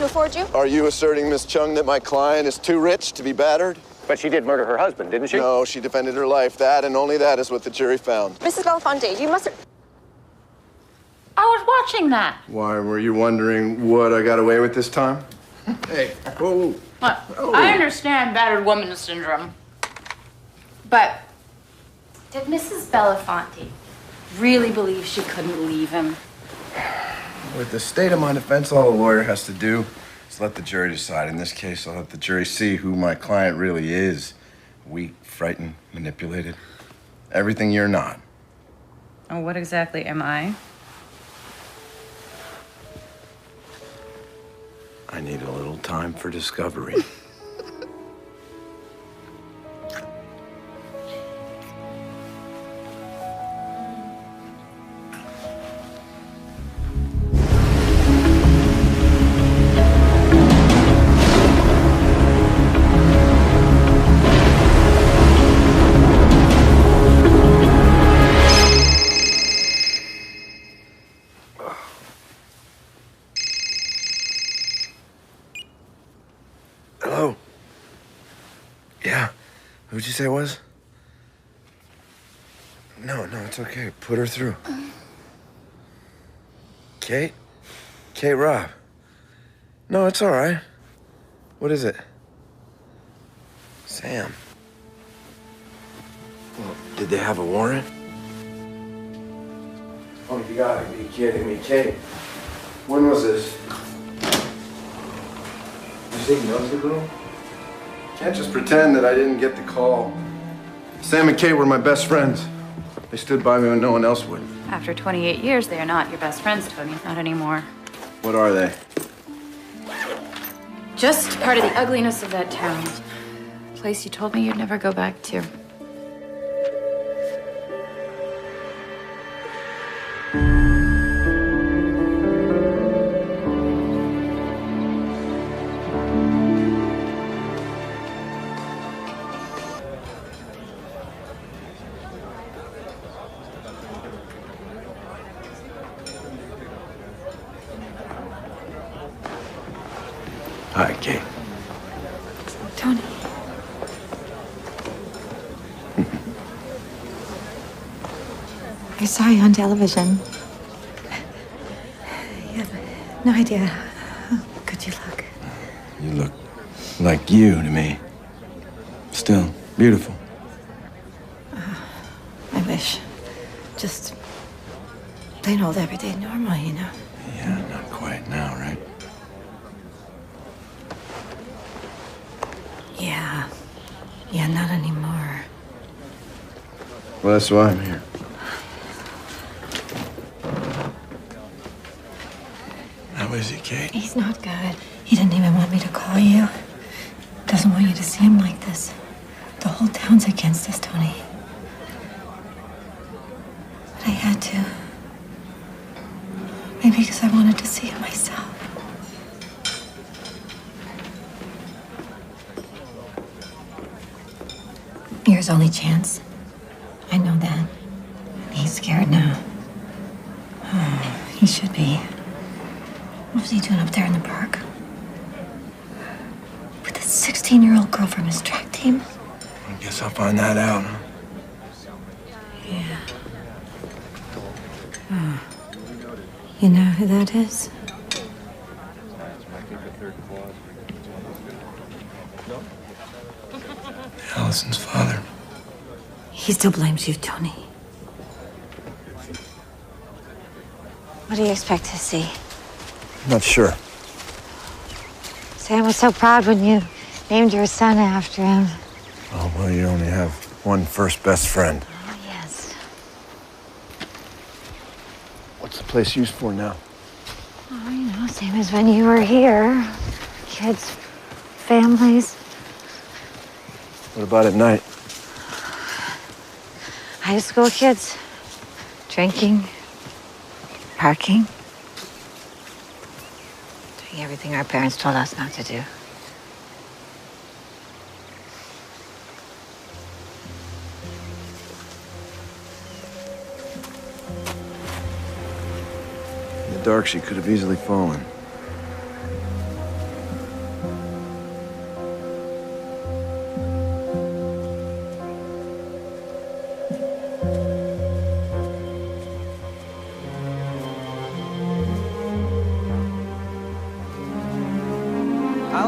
to afford you? Are you asserting, Miss Chung, that my client is too rich to be battered? But she did murder her husband, didn't she? No, she defended her life. That and only that is what the jury found. Mrs. Belafonte, you mustn't... I was watching that. Why, were you wondering what I got away with this time? Hey, whoa. Look, I understand battered woman syndrome. But did Mrs. Belafonte really believe she couldn't leave him? With the state of my defense, all a lawyer has to do is let the jury decide. In this case, I'll let the jury see who my client really is. Weak, frightened, manipulated. Everything you're not. Oh, what exactly am I? I need a little time for discovery. Hello? Yeah? Who'd you say it was? No, it's okay. Put her through. Kate? Kate Robb. No, it's all right. What is it? Sam. Well, did they have a warrant? Oh, you gotta be kidding me, Kate. When was this? You think he knows the girl? Can't just pretend that I didn't get the call. Sam and Kate were my best friends. They stood by me when no one else would. After 28 years, they are not your best friends, Tony. Not anymore. What are they? Just part of the ugliness of that town. Place you told me you'd never go back to. Hi, Kate. Tony. I saw you on television. You have no idea how good you look. You look like you to me. Still beautiful. I wish. Just plain old everyday normal, you know? Yeah, not quite now, right? Yeah, not anymore. Well, that's why I'm here. How is he, Kate? He's not good. He didn't even want me to call you. Doesn't want you to see him like this. The whole town's against us, Tony. But I had to. Maybe because I wanted to see it myself. You're his only chance. I know that. He's scared now. Oh, he should be. What was he doing up there in the park? With a 16-year-old girl from his track team? I guess I'll find that out, huh? Yeah. Oh. You know who that is? Allison's father. He still blames you, Tony. What do you expect to see? Not sure. Sam was so proud when you named your son after him. Oh, well, you only have one first best friend. Oh, yes. What's the place used for now? Oh, you know, same as when you were here. Kids, families. What about at night? High school kids. Drinking. Parking. Doing everything our parents told us not to do. In the dark, she could have easily fallen.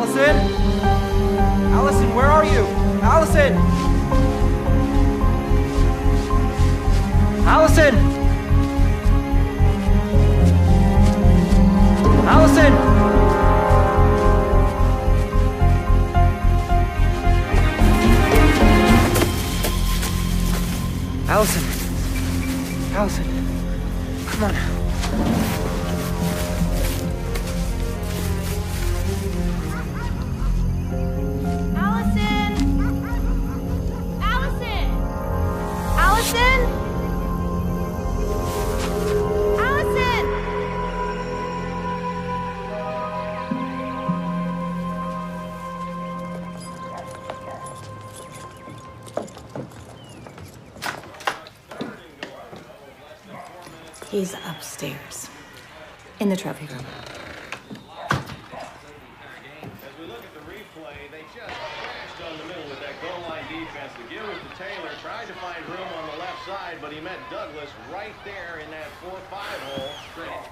Allison? Allison, where are you? Allison! Allison! Allison! Allison! Allison! Come on. Allison! Allison! Allison! Allison! He's upstairs, in the trophy room. As we look at the replay, they just crashed on the middle with that goal line defense. The give was to Taylor, tried to find room on the left side, but he met Douglas right there in that 4-5 hole. Straight.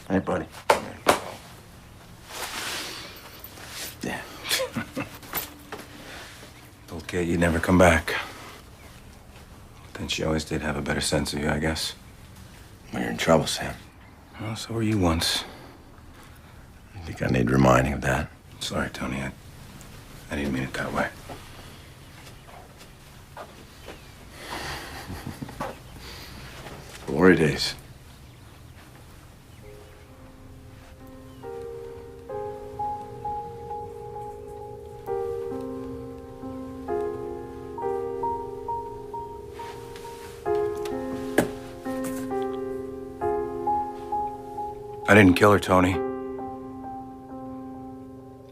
Hey, buddy. Yeah. Okay, you never come back. Then she always did have a better sense of you, I guess. Well, you're in trouble, Sam. Well, so were you once. I think I need reminding of that. Sorry, Tony. I didn't mean it that way. Glory days. I didn't kill her, Tony.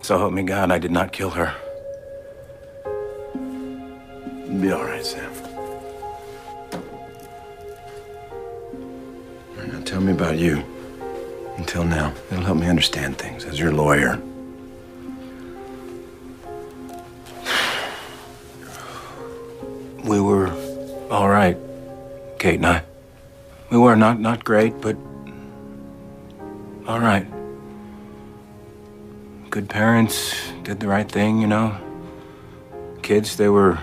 So help me God, I did not kill her. You'll be all right, Sam. All right, now tell me about you. Until now, it'll help me understand things as your lawyer. We were all right, Kate and I. We were not great, but all right. Good parents, did the right thing, you know. Kids, they were...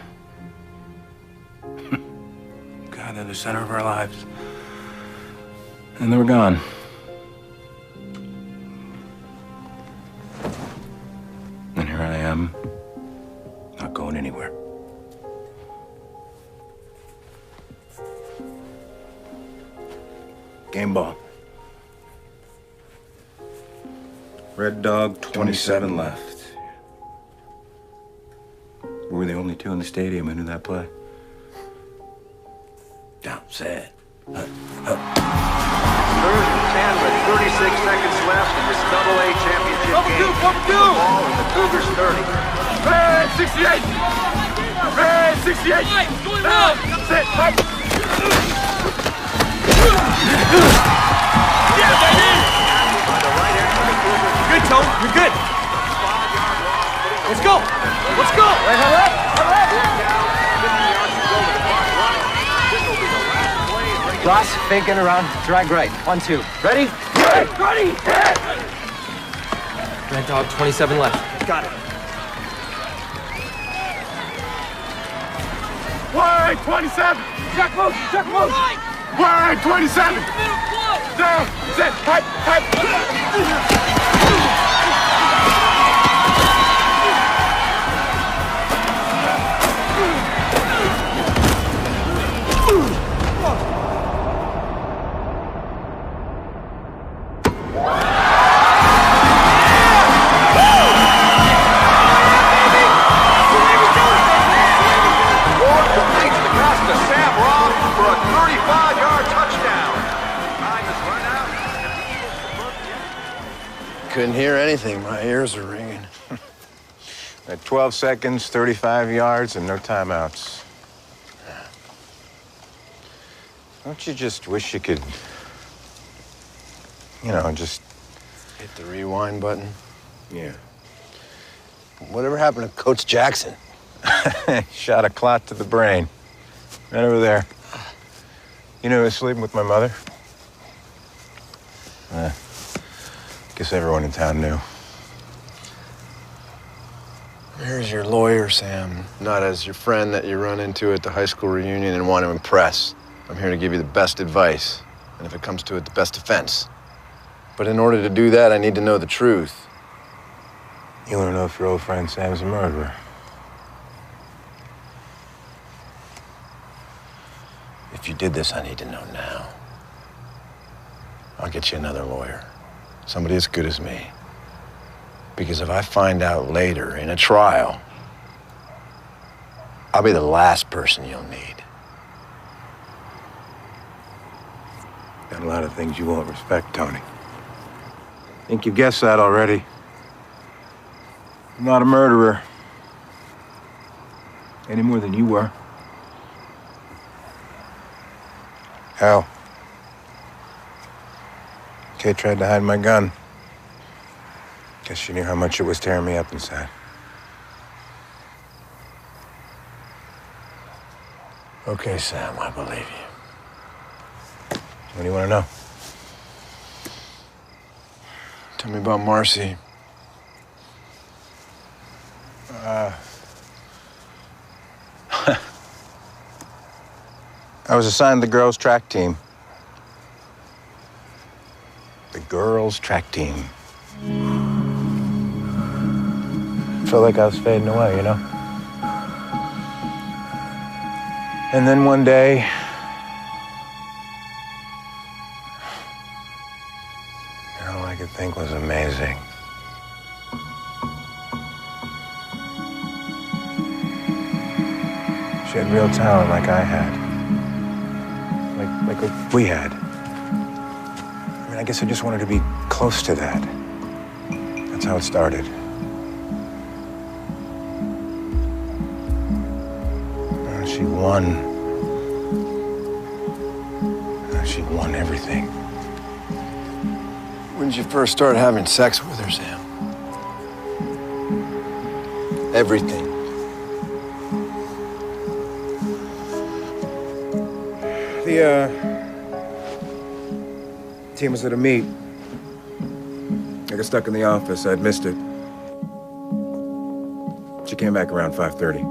God, they're the center of our lives. And they were gone. And here I am, not going anywhere. Game ball. Red Dog, 27 left. We were the only two in the stadium who knew that play. Down, sad. Third and 10 with 36 seconds left in this Double-A championship game. The ball in the Cougars 30. Red 68! Red 68! What's going on? Sit, fight! Yeah, baby! Good, Tone. You're good. Let's go. Let's go. Ross, faking around, drag right. 1-2. Ready? Ready! Red Dog, 27 left. Got it. Wide 27! Check motion! Check motion! Wide 27! Down! Sit! Hike! Couldn't hear anything. My ears are ringing. At 12 seconds, 35 yards, and no timeouts. Don't you just wish you could, just... Hit the rewind button. Yeah. Whatever happened to Coach Jackson? Shot a clot to the brain. Right over there. You know who's sleeping with my mother? Guess everyone in town knew. Here's your lawyer, Sam. Not as your friend that you run into at the high school reunion and want to impress. I'm here to give you the best advice, and if it comes to it, the best defense. But in order to do that, I need to know the truth. You want to know if your old friend Sam's a murderer? If you did this, I need to know now. I'll get you another lawyer. Somebody as good as me. Because if I find out later in a trial, I'll be the last person you'll need. Got a lot of things you won't respect, Tony. Think you've guessed that already. I'm not a murderer. Any more than you were. How? Kay tried to hide my gun. Guess she knew how much it was tearing me up inside. Okay, Sam, I believe you. What do you want to know? Tell me about Marcy. I was assigned the girls' track team. The girls' track team. Felt like I was fading away, you know? And then one day, and all I could think was amazing. She had real talent like I had. Like what we had. I mean, I guess I just wanted to be close to that. That's how it started. And she won. And she won everything. When did you first start having sex with her, Sam? Everything. The team was at a meet. I got stuck in the office. I'd missed it. She came back around 5:30.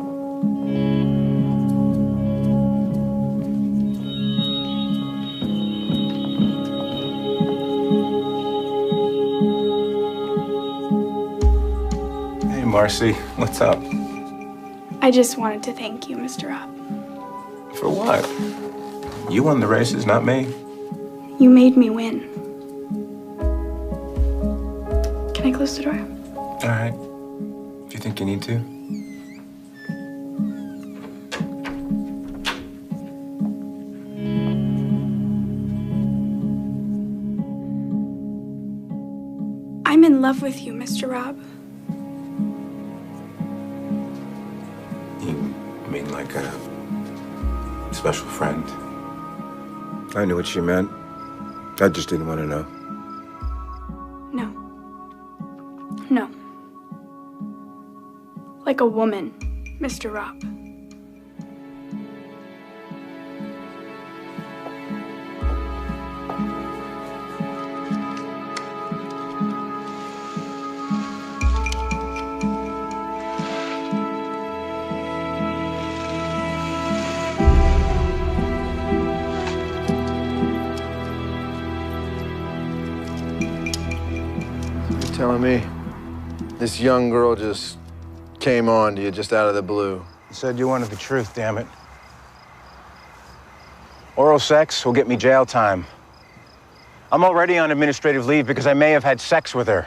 Hey, Marcy, what's up? I just wanted to thank you, Mr. Robb. For what? You won the races, not me. You made me win. Can I close the door? All right. Do you think you need to? I'm in love with you, Mr. Robb. You mean like a special friend? I knew what she meant. I just didn't want to know. No. No. Like a woman, Mr. Robb. Telling me this young girl just came on to you just out of the blue. You said you wanted the truth, damn it. Oral sex will get me jail time. I'm already on administrative leave because I may have had sex with her.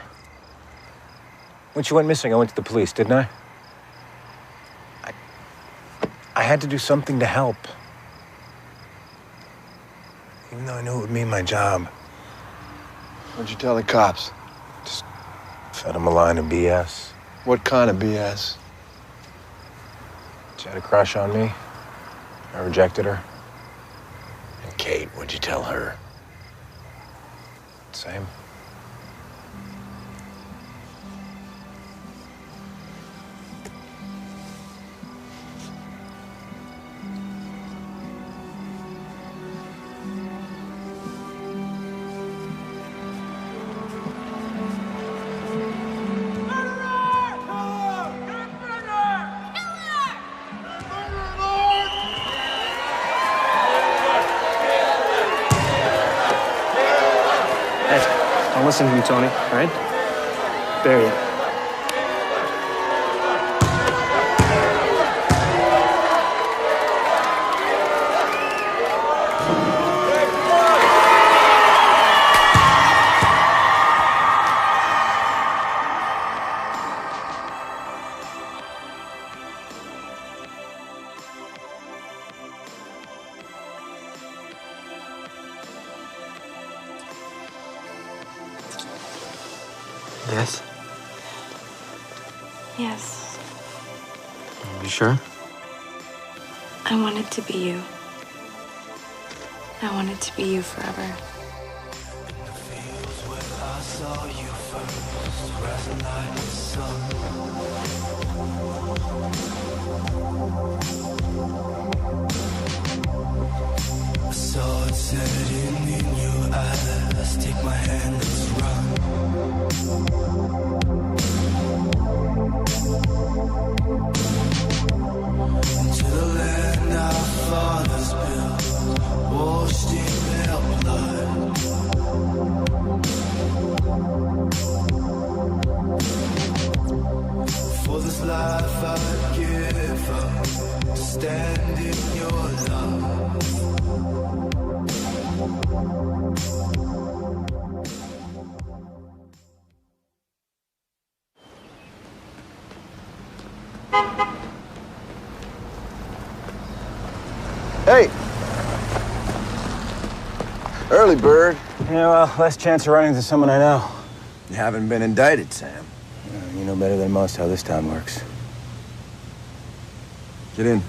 When she went missing, I went to the police, didn't I? I had to do something to help. Even though I knew it would mean my job. What'd you tell the cops? Fed him a line of BS. What kind of BS? She had a crush on me. I rejected her. And Kate, what'd you tell her? Same. listen to me, Tony, all right? Bury it. Yes? Yes. You sure? I want it to be you. I want it to be you forever. I saw it setting in your eyes. Take my hand, let's run. Into the land our fathers built, washed in their blood. For this life I'd give up to stand in your love. Hey! Early bird. Yeah, well, less chance of running into someone I know. You haven't been indicted, Sam. You know better than most how this town works. Get in.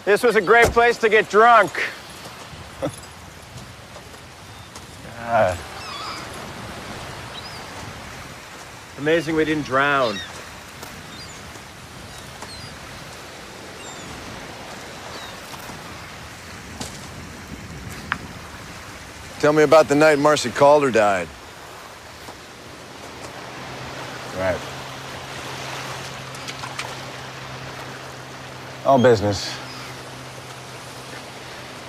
This was a great place to get drunk. God. Amazing we didn't drown. Tell me about the night Marcy Calder died. Right. All business.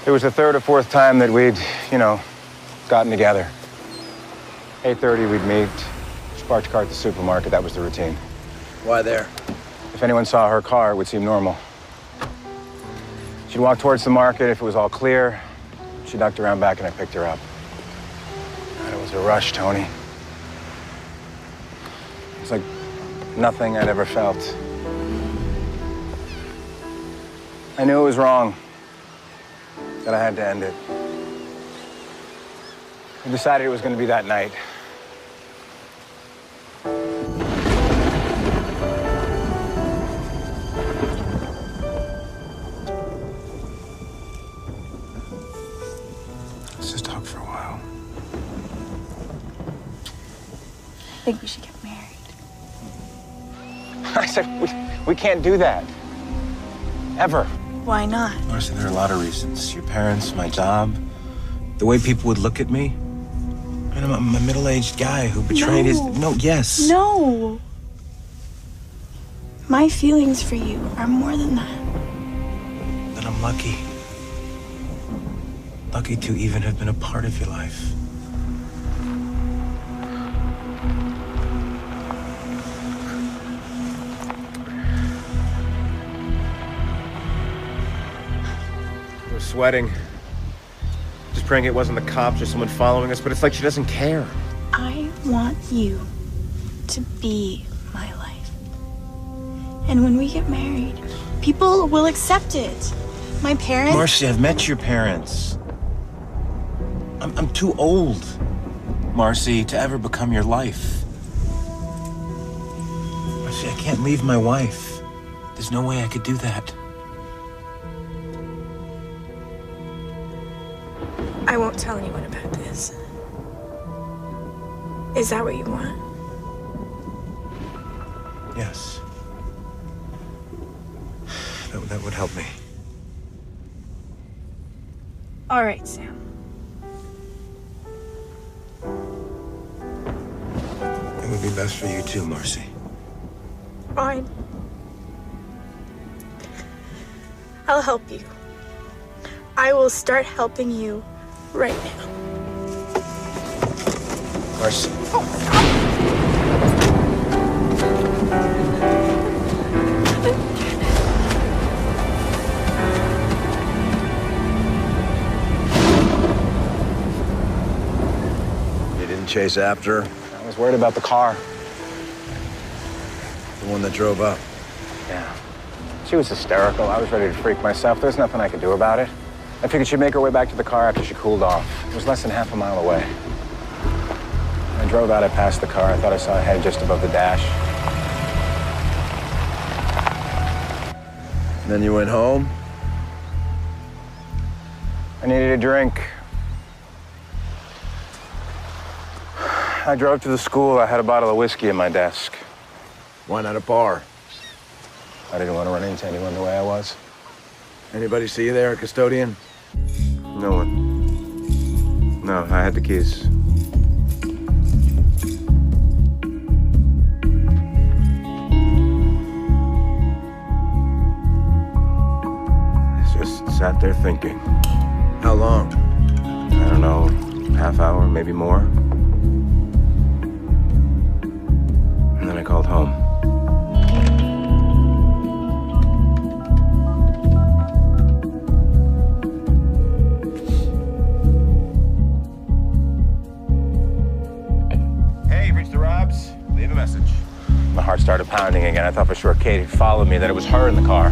It was the third or fourth time that we'd, gotten together. 8:30 we'd meet, parked car at the supermarket. That was the routine. Why there? If anyone saw her car, it would seem normal. She'd walk towards the market. If it was all clear, she ducked around back and I picked her up. God, it was a rush, Tony. It's like nothing I'd ever felt. I knew it was wrong, that I had to end it. We decided it was going to be that night. Let's just talk for a while. I think we should get married. I said, we can't do that. Ever. Why not? Marcy, there are a lot of reasons. Your parents, my job, the way people would look at me. And I'm a middle-aged guy who betrayed his... No, yes. No. My feelings for you are more than that. Then I'm lucky. Lucky to even have been a part of your life. We're sweating. Just praying it wasn't the cops or someone following us, but it's like she doesn't care. I want you to be my life. And when we get married, people will accept it. My parents... Marcy, I've met your parents. I'm too old, Marcy, to ever become your life. Marcy, I can't leave my wife. There's no way I could do that. I won't tell anyone about this. Is that what you want? Yes. That would help me. All right, Sam. It would be best for you too, Marcy. Fine. I'll help you. I will start helping you right now. Of course. You didn't chase after her? I was worried about the car. The one that drove up? Yeah. She was hysterical. I was ready to freak myself. There's nothing I could do about it. I figured she'd make her way back to the car after she cooled off. It was less than half a mile away. When I drove out, I passed the car. I thought I saw a head just above the dash. And then you went home? I needed a drink. I drove to the school. I had a bottle of whiskey in my desk. Why not a bar? I didn't want to run into anyone the way I was. Anybody see you there, custodian? No one. No, I had the keys. I just sat there thinking. How long? I don't know, half hour, maybe more. And then I called home. My heart started pounding again. I thought for sure Kate had followed me, that it was her in the car.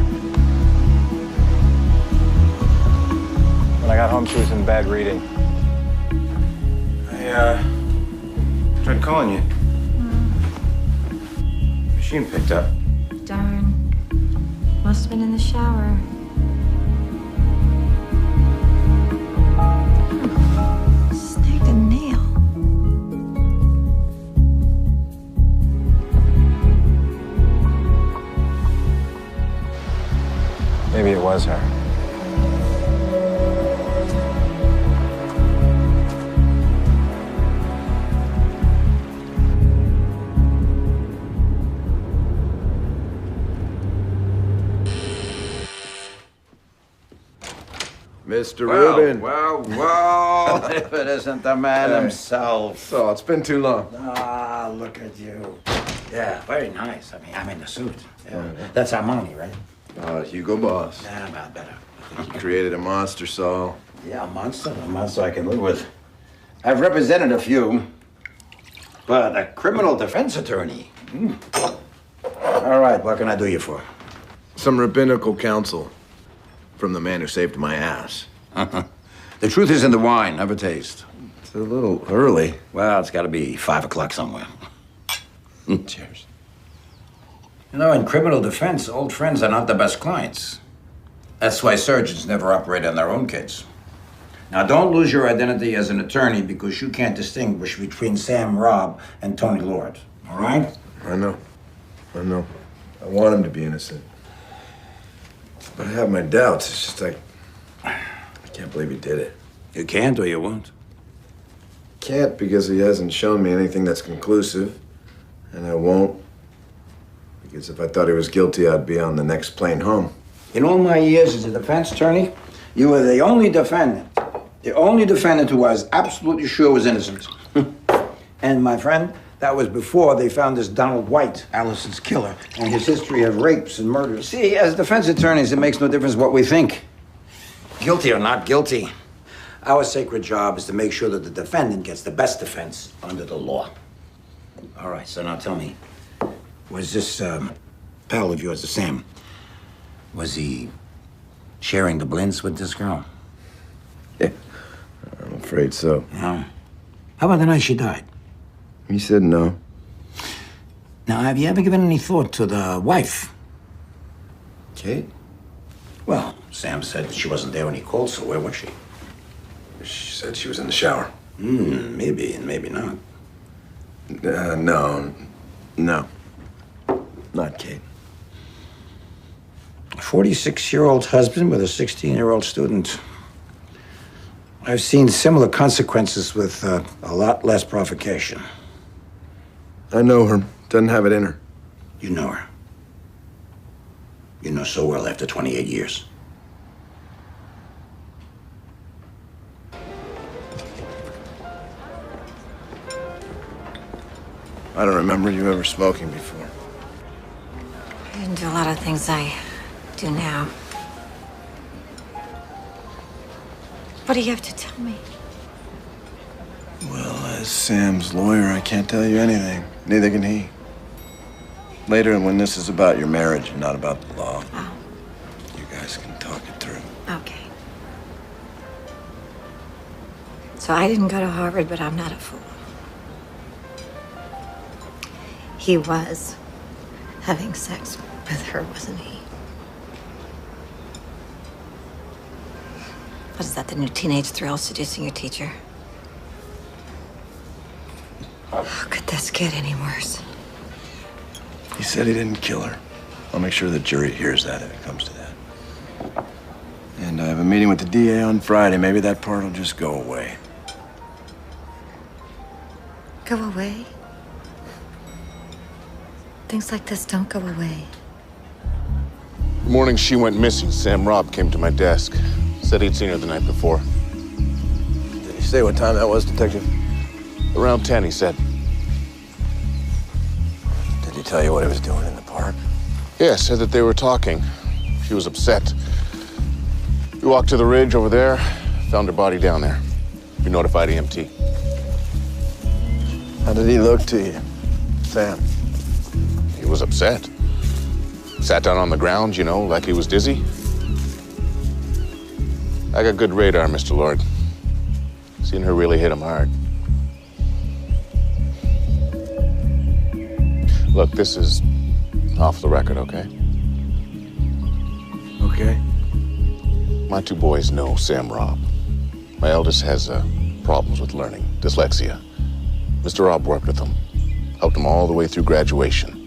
When I got home, she was in bed reading. I tried calling you. Machine picked up. Darn. Must have been in the shower. Snagged a nail. Maybe it was her. Mr. Rubin. Well, if it isn't the man himself. So, it's been too long. Ah, look at you. Yeah, very nice. I mean, I'm in the suit. Yeah. That's Armani, right? Hugo Boss. Yeah, about better. He created a monster, Saul. Yeah, a monster I can live with. I've represented a few, but a criminal defense attorney. All right, what can I do you for? Some rabbinical counsel from the man who saved my ass. The truth is in the wine, never taste. It's a little early. Well, it's got to be 5 o'clock somewhere. Cheers. You know, in criminal defense, old friends are not the best clients. That's why surgeons never operate on their own kids. Now, don't lose your identity as an attorney because you can't distinguish between Sam Robb and Tony Lord, all right? I know. I want him to be innocent. But I have my doubts. It's just like, I can't believe he did it. You can't or you won't. Can't because he hasn't shown me anything that's conclusive. And I won't. Because if I thought he was guilty, I'd be on the next plane home. In all my years as a defense attorney, you were the only defendant who was absolutely sure was innocent. And my friend, that was before they found this Donald White, Allison's killer, and his history of rapes and murders. See, as defense attorneys, it makes no difference what we think. Guilty or not guilty. Our sacred job is to make sure that the defendant gets the best defense under the law. All right, so now tell me, was this pal of yours, Sam, was he sharing the blintz with this girl? Yeah, I'm afraid so. No. How about the night she died? He said no. Now, have you ever given any thought to the wife? Kate? Well, Sam said that she wasn't there when he called, so where was she? She said she was in the shower. Maybe and maybe not. No. Not Kate. A 46-year-old husband with a 16-year-old student. I've seen similar consequences with a lot less provocation. I know her. Doesn't have it in her. You know her. You know so well after 28 years. I don't remember you ever smoking before. I didn't do a lot of things I do now. What do you have to tell me? Well, as Sam's lawyer, I can't tell you anything. Neither can he. Later, when this is about your marriage and not about the law, you guys can talk it through. Okay. So I didn't go to Harvard, but I'm not a fool. He was having sex with her, wasn't he? What is that, the new teenage thrill, seducing your teacher? How could this get any worse? He said he didn't kill her. I'll make sure the jury hears that if it comes to that. And I have a meeting with the DA on Friday. Maybe that part will just go away. Go away? Things like this don't go away. The morning she went missing, Sam Robb came to my desk. Said he'd seen her the night before. Did he say what time that was, Detective? Around 10, he said. Did he tell you what he was doing in the park? Yeah, said that they were talking. She was upset. We walked to the ridge over there, found her body down there. We notified EMT. How did he look to you, Sam? He was upset. Sat down on the ground, you know, like he was dizzy. I got good radar, Mr. Lord. Seen her really hit him hard. Look, this is off the record, okay? Okay. My two boys know Sam Robb. My eldest has problems with learning, dyslexia. Mr. Robb worked with him, helped him all the way through graduation.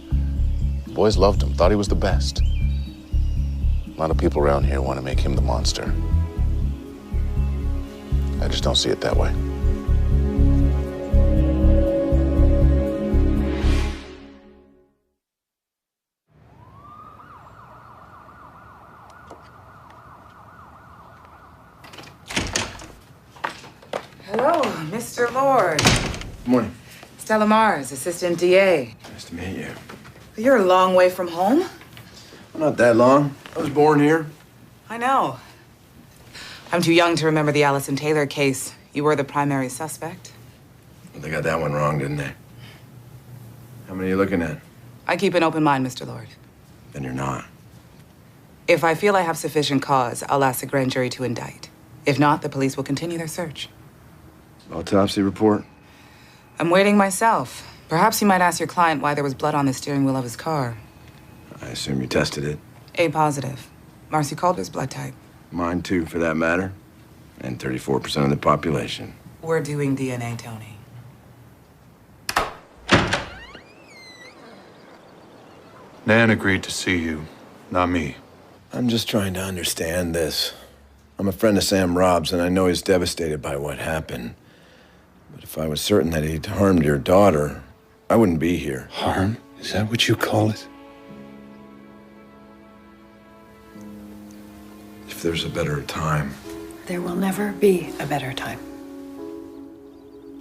The boys loved him, thought he was the best. A lot of people around here want to make him the monster. I just don't see it that way. Hello, Mr. Lord. Good morning. Stella Mars, Assistant DA. Nice to meet you. You're a long way from home. Well, not that long. I was born here. I know. I'm too young to remember the Allison Taylor case. You were the primary suspect. Well, they got that one wrong, didn't they? How many are you looking at? I keep an open mind, Mr. Lord. Then you're not. If I feel I have sufficient cause, I'll ask the grand jury to indict. If not, the police will continue their search. Autopsy report? I'm waiting myself. Perhaps you might ask your client why there was blood on the steering wheel of his car. I assume you tested it. A positive. Marcy Calder's blood type. Mine too, for that matter. And 34% of the population. We're doing DNA, Tony. Nan agreed to see you, not me. I'm just trying to understand this. I'm a friend of Sam Robb's, and I know he's devastated by what happened. But if I was certain that he'd harmed your daughter, I wouldn't be here. Harm? Is that what you call it? If there's a better time. There will never be a better time.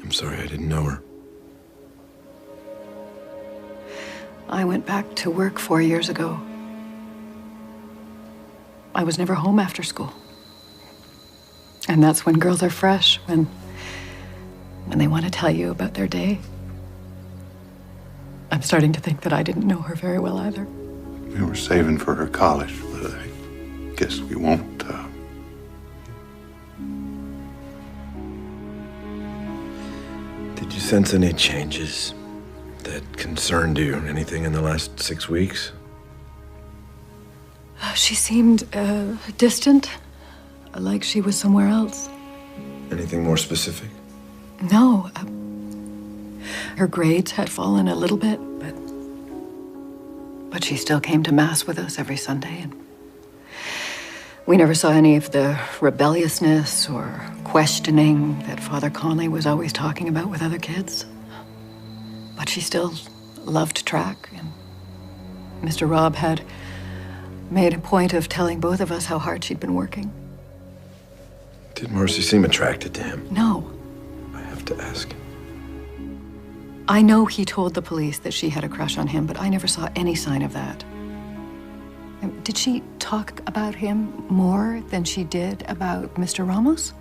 I'm sorry I didn't know her. I went back to work 4 years ago. I was never home after school. And that's when girls are fresh, when they want to tell you about their day. I'm starting to think that I didn't know her very well either. We were saving for her college, but I guess we won't. Did you sense any changes that concerned you? Anything in the last 6 weeks? She seemed distant, like she was somewhere else. Anything more specific? No. Her grades had fallen a little bit, but she still came to Mass with us every Sunday, and we never saw any of the rebelliousness or questioning that Father Conley was always talking about with other kids. But she still loved track, and Mr. Robb had made a point of telling both of us how hard she'd been working. Did Marcy seem attracted to him? No. I have to ask. I know he told the police that she had a crush on him, but I never saw any sign of that. Did she talk about him more than she did about Mr. Ramos?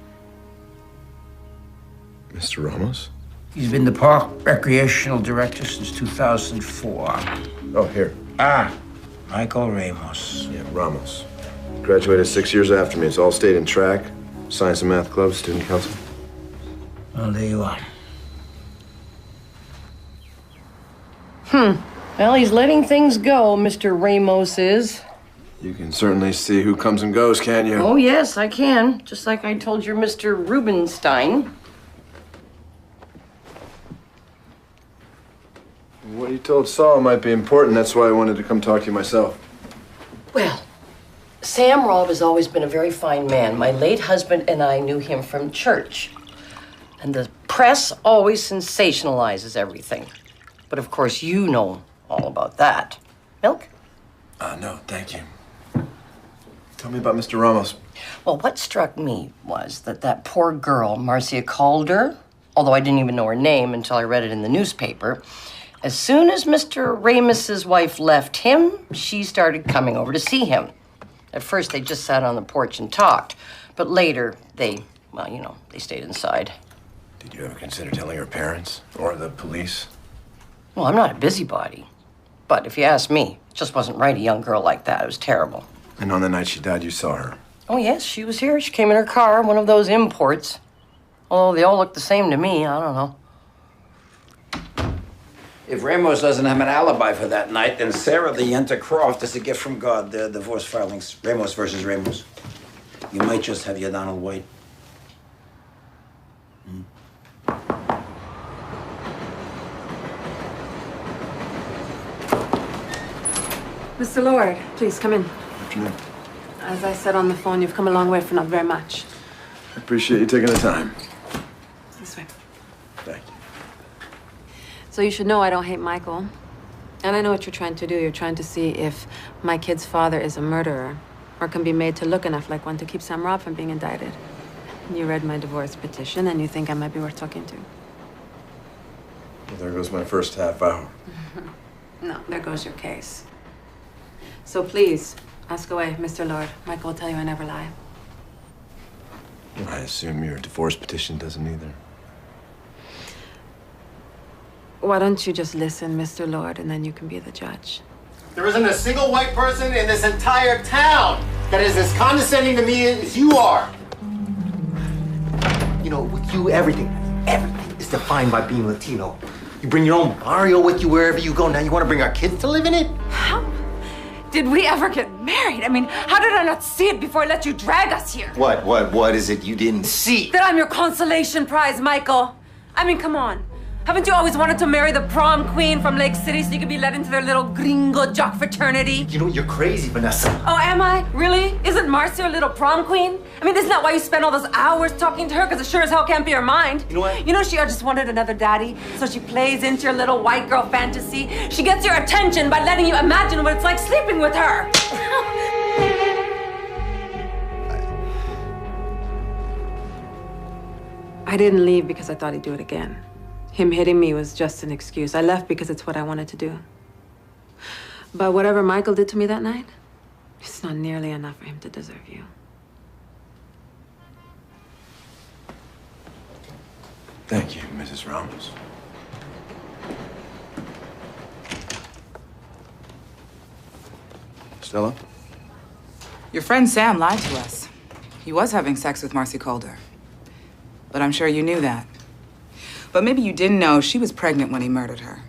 Mr. Ramos? He's been the park recreational director since 2004. Oh, here. Michael Ramos. Yeah, Ramos. Graduated 6 years after me. It's all state in track, science and math club, student council. Well, there you are. Well, he's letting things go, Mr. Ramos is. You can certainly see who comes and goes, can't you? Oh, yes, I can. Just like I told your Mr. Rubenstein. What you told Saul might be important. That's why I wanted to come talk to you myself. Well, Sam Robb has always been a very fine man. My late husband and I knew him from church. And the press always sensationalizes everything. But of course, you know all about that. Milk? No, thank you. Tell me about Mr. Ramos. Well, what struck me was that poor girl, Marcia Calder, although I didn't even know her name until I read it in the newspaper, as soon as Mr. Ramos's wife left him, she started coming over to see him. At first, they just sat on the porch and talked. But later, they stayed inside. Did you ever consider telling her parents or the police? Well, I'm not a busybody. But if you ask me, it just wasn't right, a young girl like that. It was terrible. And on the night she died, you saw her? Oh, yes, she was here. She came in her car, one of those imports. Although they all look the same to me, I don't know. If Ramos doesn't have an alibi for that night, then Sarah the Yenta Croft is a gift from God. The divorce filings, Ramos versus Ramos. You might just have your Donald White. Mr. Lord, please come in. Afternoon. As I said on the phone, you've come a long way for not very much. I appreciate you taking the time. This way. Thank you. So you should know I don't hate Michael. And I know what you're trying to do. You're trying to see if my kid's father is a murderer or can be made to look enough like one to keep Sam Robb from being indicted. You read my divorce petition and you think I might be worth talking to. Well, there goes my first half hour. No, there goes your case. So please, ask away, Mr. Lord. Michael will tell you I never lie. I assume your divorce petition doesn't either. Why don't you just listen, Mr. Lord, and then you can be the judge. There isn't a single white person in this entire town that is as condescending to me as you are. You know, with you, everything is defined by being Latino. You bring your own barrio with you wherever you go. Now you want to bring our kids to live in it? How did we ever get married? I mean, how did I not see it before I let you drag us here? What is it you didn't see? That I'm your consolation prize, Michael. I mean, come on. Haven't you always wanted to marry the prom queen from Lake City so you could be let into their little gringo jock fraternity? You know, you're crazy, Vanessa. Oh, am I? Really? Isn't Marcia a little prom queen? I mean, isn't that why you spend all those hours talking to her? Because it sure as hell can't be her mind. You know what? You know, she just wanted another daddy, so she plays into your little white girl fantasy. She gets your attention by letting you imagine what it's like sleeping with her. I didn't leave because I thought he'd do it again. Him hitting me was just an excuse. I left because it's what I wanted to do. But whatever Michael did to me that night, it's not nearly enough for him to deserve you. Thank you, Mrs. Ramos. Stella? Your friend Sam lied to us. He was having sex with Marcy Calder. But I'm sure you knew that. But maybe you didn't know she was pregnant when he murdered her.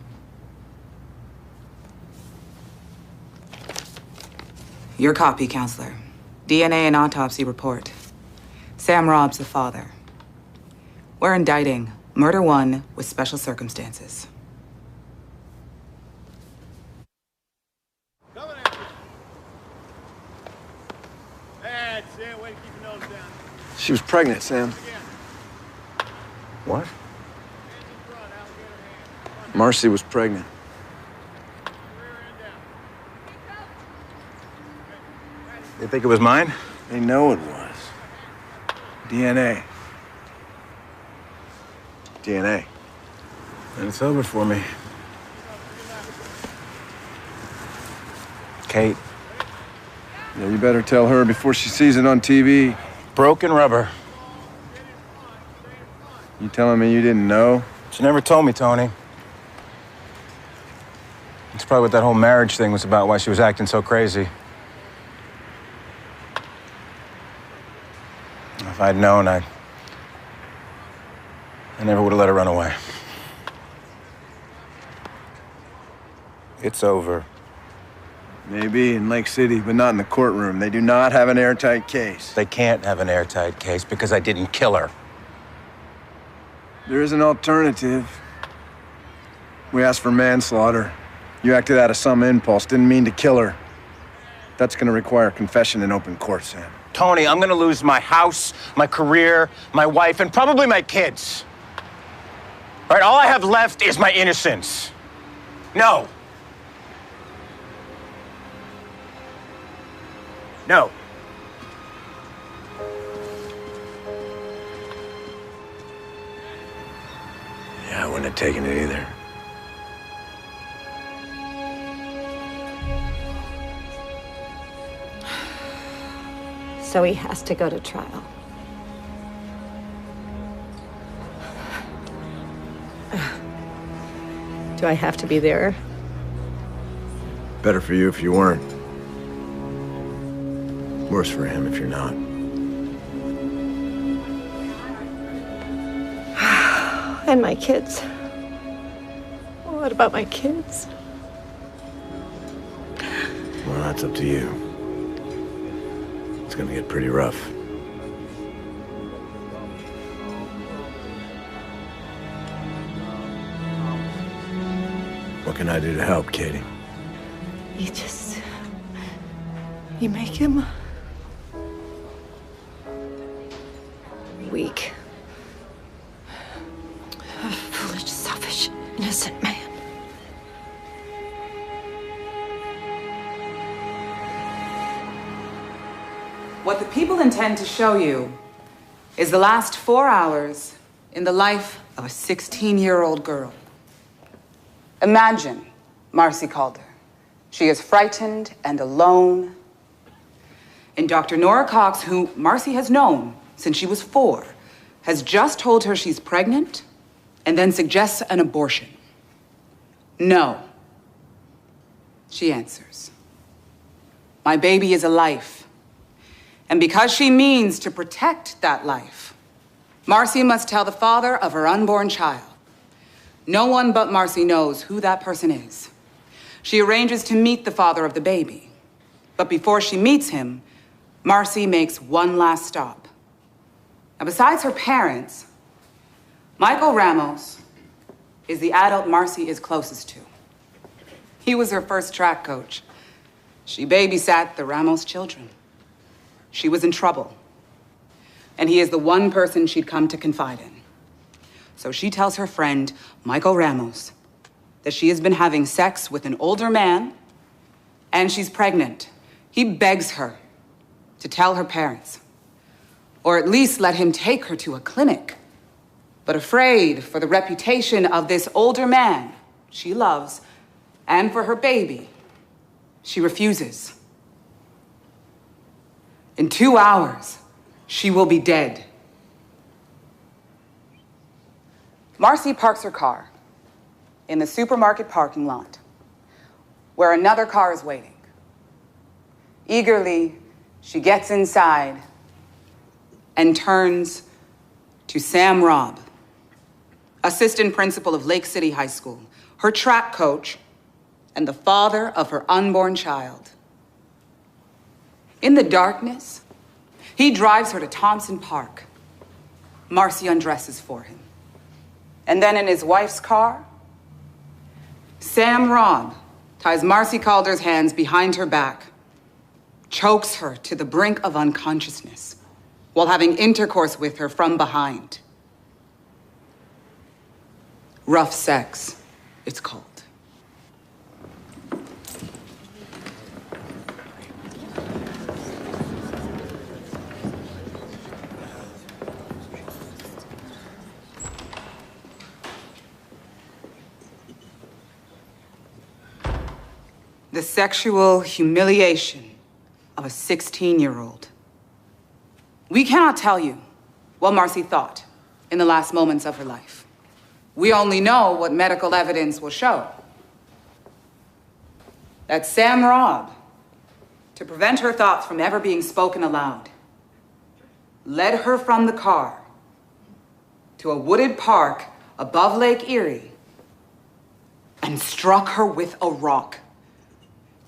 Your copy, counselor. DNA and autopsy report. Sam Robb's the father. We're indicting murder 1 with special circumstances. That's it. Way to keep your nose down. She was pregnant, Sam. What? Marcy was pregnant. You think it was mine? They know it was. DNA. DNA. And it's over for me. Kate. Yeah, you better tell her before she sees it on TV. Broken rubber. You telling me you didn't know? She never told me, Tony. It's probably what that whole marriage thing was about, why she was acting so crazy. If I'd known, I never would have let her run away. It's over. Maybe in Lake City, but not in the courtroom. They do not have an airtight case. They can't have an airtight case because I didn't kill her. There is an alternative. We asked for manslaughter. You acted out of some impulse, didn't mean to kill her. That's gonna require confession in open court, Sam. Tony, I'm gonna lose my house, my career, my wife, and probably my kids. All right, all I have left is my innocence. No. No. Yeah, I wouldn't have taken it either. So he has to go to trial. Do I have to be there? Better for you if you weren't. Worse for him if you're not. And my kids. What about my kids? Well, that's up to you. It's gonna get pretty rough. What can I do to help, Katie? You make him weak. A foolish, selfish, innocent man. What the people intend to show you is the last 4 hours in the life of a 16-year-old girl. Imagine Marcy Calder. She is frightened and alone. And Dr. Nora Cox, who Marcy has known since she was 4, has just told her she's pregnant and then suggests an abortion. No. She answers. My baby is a life. And because she means to protect that life, Marcy must tell the father of her unborn child. No one but Marcy knows who that person is. She arranges to meet the father of the baby. But before she meets him, Marcy makes one last stop. Now, besides her parents, Michael Ramos is the adult Marcy is closest to. He was her first track coach. She babysat the Ramos children. She was in trouble. And he is the one person she'd come to confide in. So she tells her friend, Michael Ramos, that she has been having sex with an older man and she's pregnant. He begs her to tell her parents, or at least let him take her to a clinic. But afraid for the reputation of this older man she loves and for her baby, she refuses. In 2 hours, she will be dead. Marcy parks her car in the supermarket parking lot where another car is waiting. Eagerly, she gets inside and turns to Sam Robb, assistant principal of Lake City High School, her track coach, and the father of her unborn child. In the darkness, he drives her to Thompson Park. Marcy undresses for him. And then in his wife's car, Sam Robb ties Marcy Calder's hands behind her back, chokes her to the brink of unconsciousness while having intercourse with her from behind. Rough sex, it's called. The sexual humiliation of a 16-year-old. We cannot tell you what Marcy thought in the last moments of her life. We only know what medical evidence will show. That Sam Robb, to prevent her thoughts from ever being spoken aloud, led her from the car to a wooded park above Lake Erie and struck her with a rock.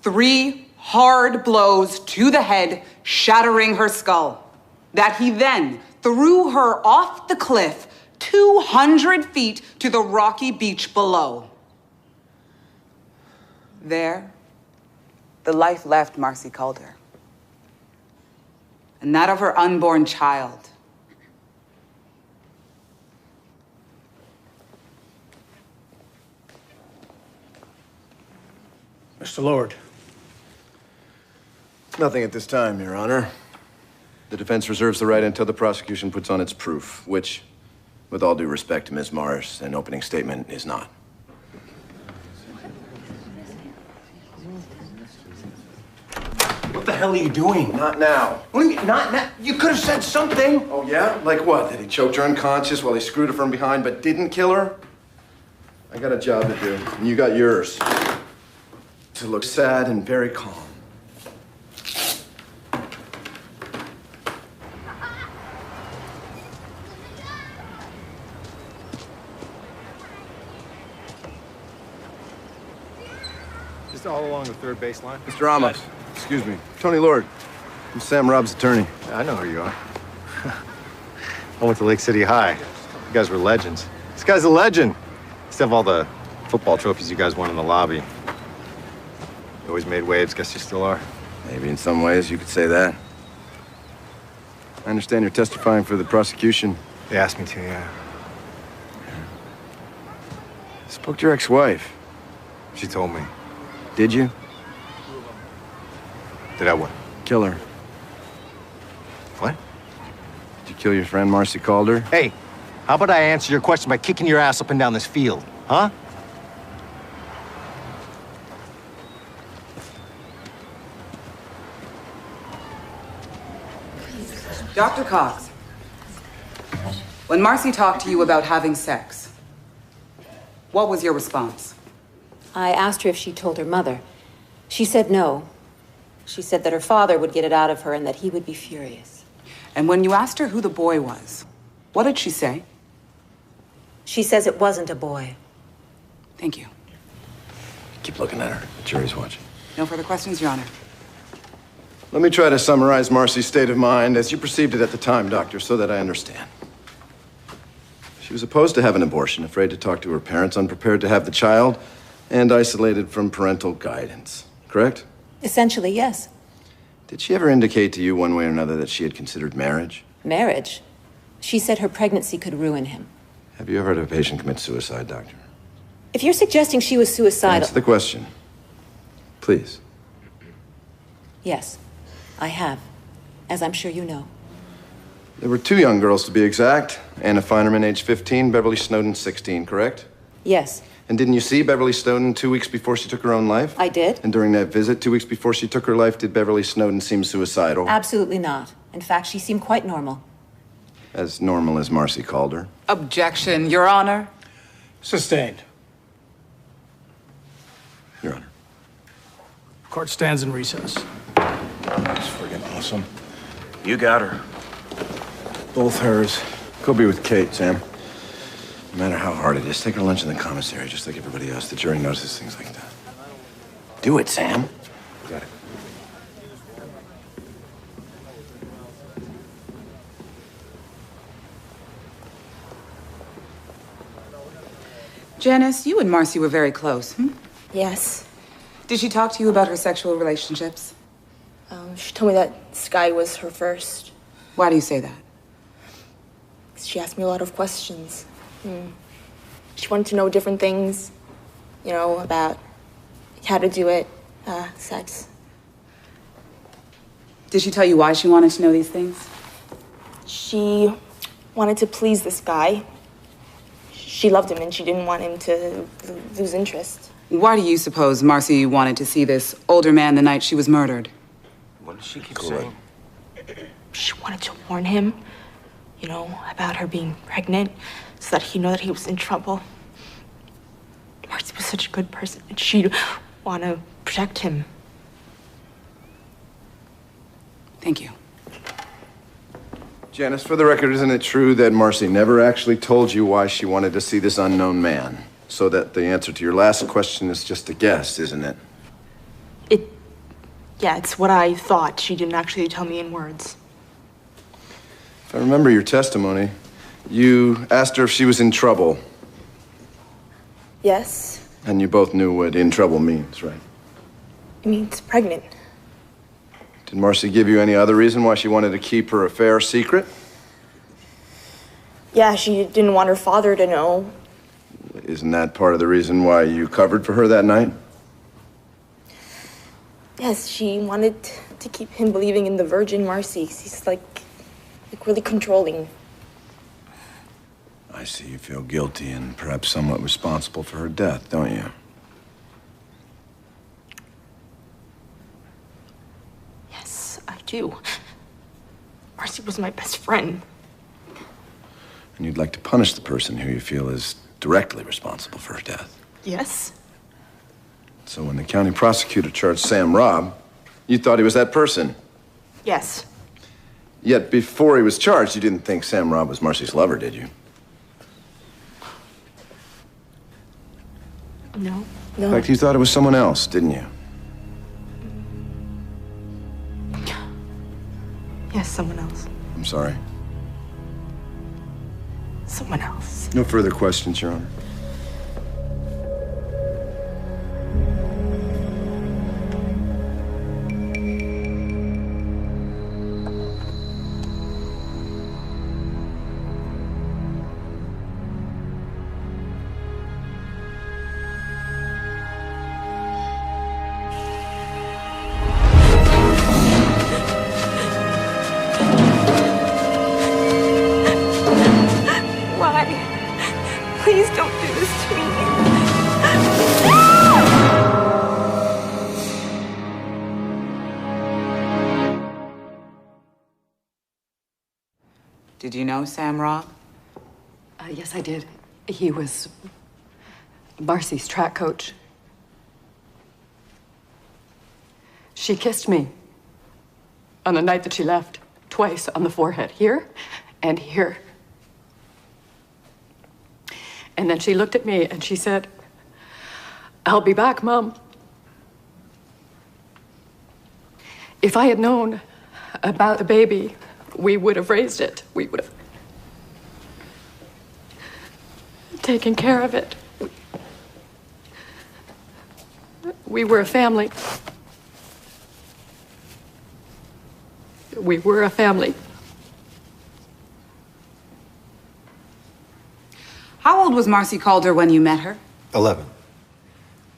3 hard blows to the head, shattering her skull. That he then threw her off the cliff 200 feet to the rocky beach below. There, the life left Marcy Calder. And that of her unborn child. Mr. Lord. Nothing at this time, Your Honor. The defense reserves the right until the prosecution puts on its proof, which, with all due respect to Ms. Morris, an opening statement is not. What the hell are you doing? Not now. What do you mean, not now? You could have said something. Oh, yeah? Like what? That he choked her unconscious while he screwed her from behind but didn't kill her? I got a job to do, and you got yours. To look sad and very calm. Just all along the third baseline. Mr. Ramos, excuse me. Tony Lord. I'm Sam Robb's attorney. I know who you are. I went to Lake City High. You guys were legends. This guy's a legend. Used to have all the football trophies you guys won in the lobby. You always made waves. Guess you still are. Maybe in some ways you could say that. I understand you're testifying for the prosecution. They asked me to, yeah. Spoke to your ex-wife. She told me. Did you? Did I what? Kill her. What? Did you kill your friend Marcy Calder? Hey, how about I answer your question by kicking your ass up and down this field, huh? Dr. Cox, when Marcy talked to you about having sex, what was your response? I asked her if she told her mother. She said no. She said that her father would get it out of her and that he would be furious. And when you asked her who the boy was, what did she say? She says it wasn't a boy. Thank you. Keep looking at her. The jury's watching. No further questions, Your Honor. Let me try to summarize Marcy's state of mind as you perceived it at the time, Doctor, so that I understand. She was opposed to have an abortion, afraid to talk to her parents, unprepared to have the child, and isolated from parental guidance. Correct? Essentially, yes. Did she ever indicate to you one way or another that she had considered marriage? Marriage? She said her pregnancy could ruin him. Have you ever had a patient commit suicide, Doctor? If you're suggesting she was suicidal... Answer the question. Please. Yes, I have. As I'm sure you know. There were 2 young girls, to be exact. Anna Feinerman, age 15, Beverly Snowden, 16, correct? Yes. And didn't you see Beverly Snowden 2 weeks before she took her own life? I did. And during that visit, 2 weeks before she took her life, did Beverly Snowden seem suicidal? Absolutely not. In fact, she seemed quite normal. As normal as Marcy Calder. Objection, Your Honor. Sustained. Your Honor. Court stands in recess. That's friggin' awesome. You got her. Both hers. Go be with Kate, Sam. No matter how hard it is, take her lunch in the commissary, just like everybody else. The jury notices things like that. Do it, Sam. Got it. Janice, you and Marcy were very close, hmm? Yes. Did she talk to you about her sexual relationships? She told me that Sky was her first. Why do you say that? She asked me a lot of questions. She wanted to know different things, you know, about how to do it, sex. Did she tell you why she wanted to know these things? She wanted to please this guy. She loved him and she didn't want him to lose interest. Why do you suppose Marcy wanted to see this older man the night she was murdered? What does she keep saying? She wanted to warn him, you know, about her being pregnant, so that he'd know that he was in trouble. Marcy was such a good person, and she'd want to protect him. Thank you. Janice, for the record, isn't it true that Marcy never actually told you why she wanted to see this unknown man? So that the answer to your last question is just a guess, isn't it? Yeah, it's what I thought. She didn't actually tell me in words. If I remember your testimony, you asked her if she was in trouble. Yes. And you both knew what in trouble means, right? It means pregnant. Did Marcy give you any other reason why she wanted to keep her affair secret? Yeah, she didn't want her father to know. Isn't that part of the reason why you covered for her that night? Yes, she wanted to keep him believing in the Virgin Marcy. He's like really controlling. I see you feel guilty and perhaps somewhat responsible for her death, don't you? Yes, I do. Marcy was my best friend. And you'd like to punish the person who you feel is directly responsible for her death. Yes. So when the county prosecutor charged Sam Robb, you thought he was that person. Yes. Yet before he was charged, you didn't think Sam Robb was Marcy's lover, did you? No. In fact, you thought it was someone else, didn't you? Yes, someone else. I'm sorry. Someone else. No further questions, Your Honor. Why? Please don't do this to me. Did you know Sam Robb? Yes, I did. He was Marcy's track coach. She kissed me on the night that she left, twice on the forehead, here and here. And then she looked at me and she said, "I'll be back, Mom." If I had known about the baby, we would have raised it. We would have taken care of it. We were a family. We were a family. How old was Marcy Calder when you met her? 11.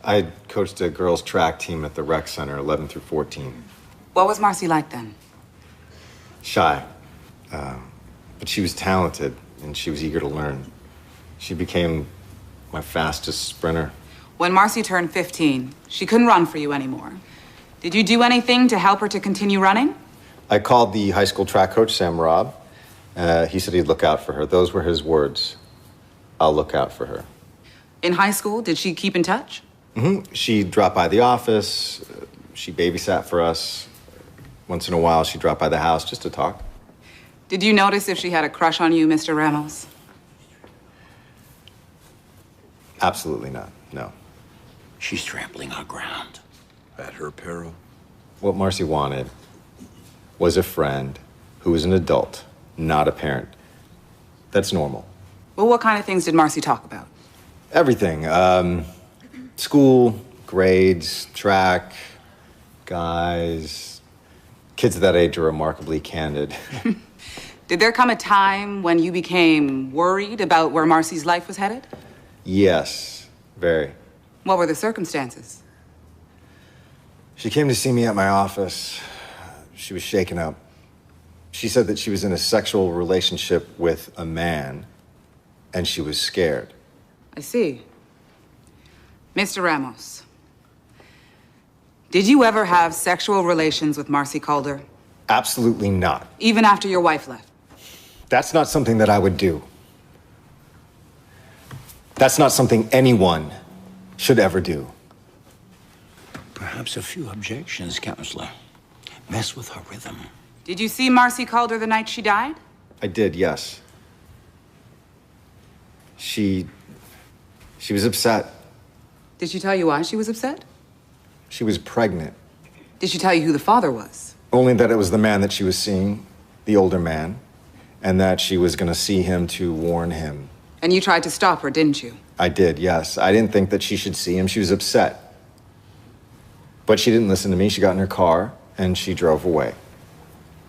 I coached a girls' track team at the rec center, 11 through 14. What was Marcy like then? Shy. But she was talented, and she was eager to learn. She became my fastest sprinter. When Marcy turned 15, she couldn't run for you anymore. Did you do anything to help her to continue running? I called the high school track coach, Sam Robb. He said he'd look out for her. Those were his words. I'll look out for her. In high school, did she keep in touch? Mm-hmm. She'd drop by the office. She babysat for us. Once in a while, she'd drop by the house just to talk. Did you notice if she had a crush on you, Mr. Ramos? Absolutely not, no. She's trampling our ground. At her peril. What Marcy wanted was a friend who was an adult, not a parent. That's normal. Well, what kind of things did Marcy talk about? Everything. School, grades, track, guys. Kids at that age are remarkably candid. Did there come a time when you became worried about where Marcy's life was headed? Yes, very. What were the circumstances? She came to see me at my office. She was shaken up. She said that she was in a sexual relationship with a man, and she was scared. I see. Mr. Ramos, did you ever have sexual relations with Marcy Calder? Absolutely not. Even after your wife left? That's not something that I would do. That's not something anyone should ever do. Perhaps a few objections, Counselor. Mess with her rhythm. Did you see Marcy Calder the night she died? I did, yes. She was upset. Did she tell you why she was upset? She was pregnant. Did she tell you who the father was? Only that it was the man that she was seeing, the older man, and that she was gonna see him to warn him. And you tried to stop her, didn't you? I did, yes. I didn't think that she should see him. She was upset. But she didn't listen to me. She got in her car and she drove away.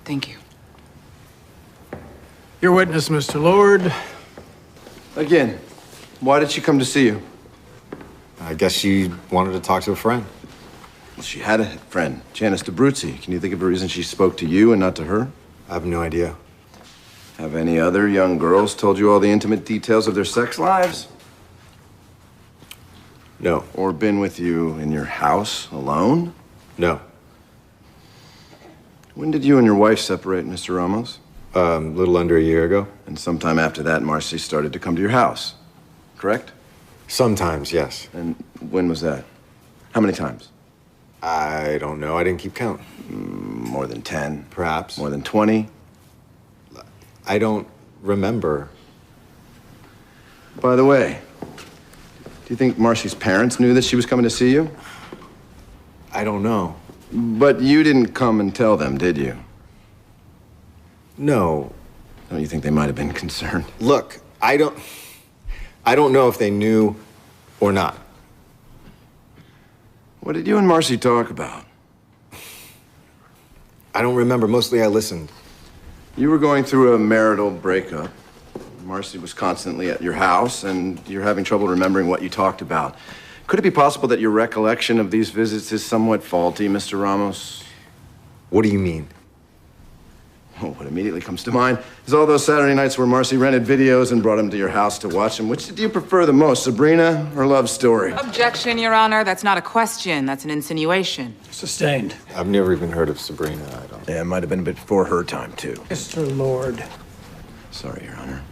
Thank you. Your witness, Mr. Lord. Again, why did she come to see you? I guess she wanted to talk to a friend. Well, she had a friend, Janice DeBruzzi. Can you think of a reason she spoke to you and not to her? I have no idea. Have any other young girls told you all the intimate details of their sex lives? No. Or been with you in your house alone? No. When did you and your wife separate, Mr. Ramos? A little under a year ago. And sometime after that, Marcy started to come to your house, correct? Sometimes, yes. And when was that? How many times? I don't know. I didn't keep count. More than 10? Perhaps. More than 20? I don't remember. By the way, do you think Marcy's parents knew that she was coming to see you? I don't know. But you didn't come and tell them, did you? No. Don't you think they might have been concerned? Look, I don't know if they knew or not. What did you and Marcy talk about? I don't remember. Mostly I listened. You were going through a marital breakup. Marcy was constantly at your house, and you're having trouble remembering what you talked about. Could it be possible that your recollection of these visits is somewhat faulty, Mr. Ramos? What do you mean? Oh, what immediately comes to mind is all those Saturday nights where Marcy rented videos and brought them to your house to watch them. Which did you prefer the most, Sabrina or Love Story? Objection, Your Honor. That's not a question. That's an insinuation. Sustained. I've never even heard of Sabrina. I don't. Yeah, it might have been a bit before her time, too. Mr. Lord. Sorry, Your Honor.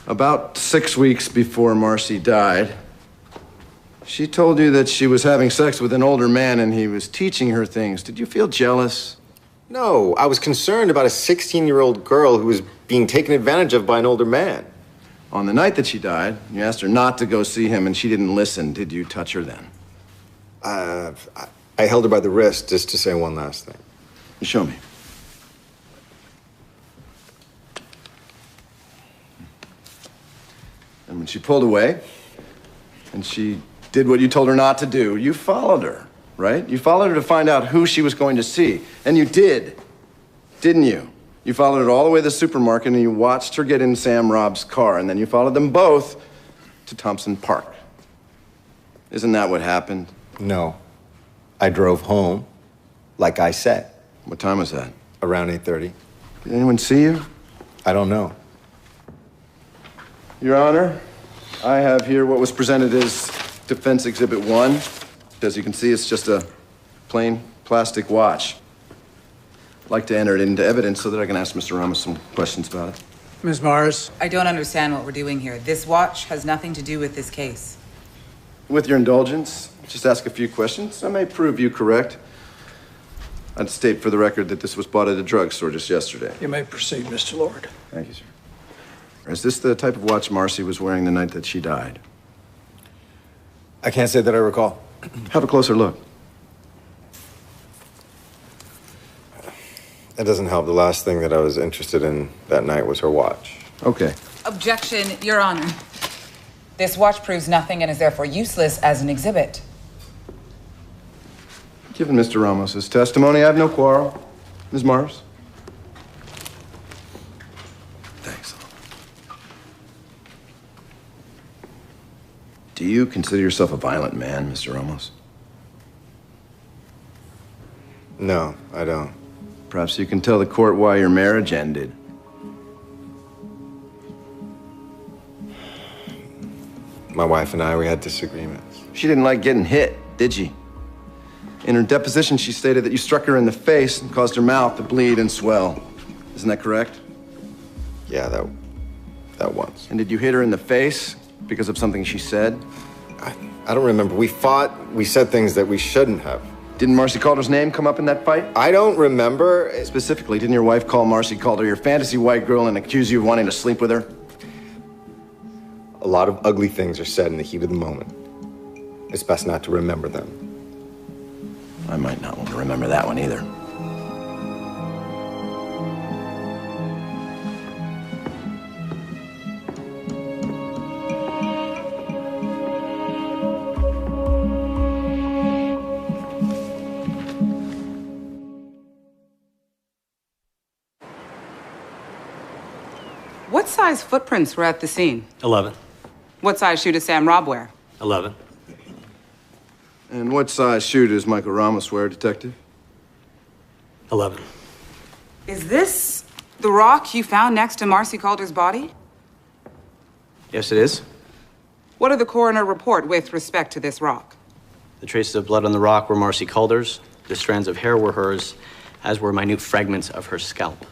About 6 weeks before Marcy died, she told you that she was having sex with an older man and he was teaching her things. Did you feel jealous? No, I was concerned about a 16-year-old girl who was being taken advantage of by an older man. On the night that she died, you asked her not to go see him and she didn't listen. Did you touch her then? I held her by the wrist just to say one last thing. Show me. And when she pulled away, and she did what you told her not to do, you followed her, right? You followed her to find out who she was going to see. And you did, didn't you? You followed her all the way to the supermarket and you watched her get in Sam Rob's car, and then you followed them both to Thompson Park. Isn't that what happened? No. I drove home, like I said. What time was that? Around 8:30. Did anyone see you? I don't know. Your Honor, I have here what was presented as Defense Exhibit 1. As you can see, it's just a plain plastic watch. I'd like to enter it into evidence so that I can ask Mr. Ramos some questions about it. Ms. Mars. I don't understand what we're doing here. This watch has nothing to do with this case. With your indulgence, just ask a few questions. I may prove you correct. I'd state for the record that this was bought at a drugstore just yesterday. You may proceed, Mr. Lord. Thank you, sir. Is this the type of watch Marcy was wearing the night that she died? I can't say that I recall. Have a closer look. That doesn't help. The last thing that I was interested in that night was her watch. Okay. Objection, Your Honor. This watch proves nothing and is therefore useless as an exhibit. Given Mr. Ramos's testimony, I have no quarrel. Ms. Mars? Thanks. Do you consider yourself a violent man, Mr. Ramos? No, I don't. Perhaps you can tell the court why your marriage ended. My wife and I, we had disagreements. She didn't like getting hit, did she? In her deposition, she stated that you struck her in the face and caused her mouth to bleed and swell. Isn't that correct? Yeah, that once. And did you hit her in the face because of something she said? I don't remember. We fought. We said things that we shouldn't have. Didn't Marcy Calder's name come up in that fight? I don't remember. Specifically, didn't your wife call Marcy Calder your fantasy white girl and accuse you of wanting to sleep with her? A lot of ugly things are said in the heat of the moment. It's best not to remember them. I might not want to remember that one either. What size footprints were at the scene? 11. What size shoe does Sam Robb wear? 11. And what size shoe does Michael Ramos wear, Detective? 11. Is this the rock you found next to Marcy Calder's body? Yes, it is. What did the coroner report with respect to this rock? The traces of blood on the rock were Marcy Calder's. The strands of hair were hers, as were minute fragments of her scalp.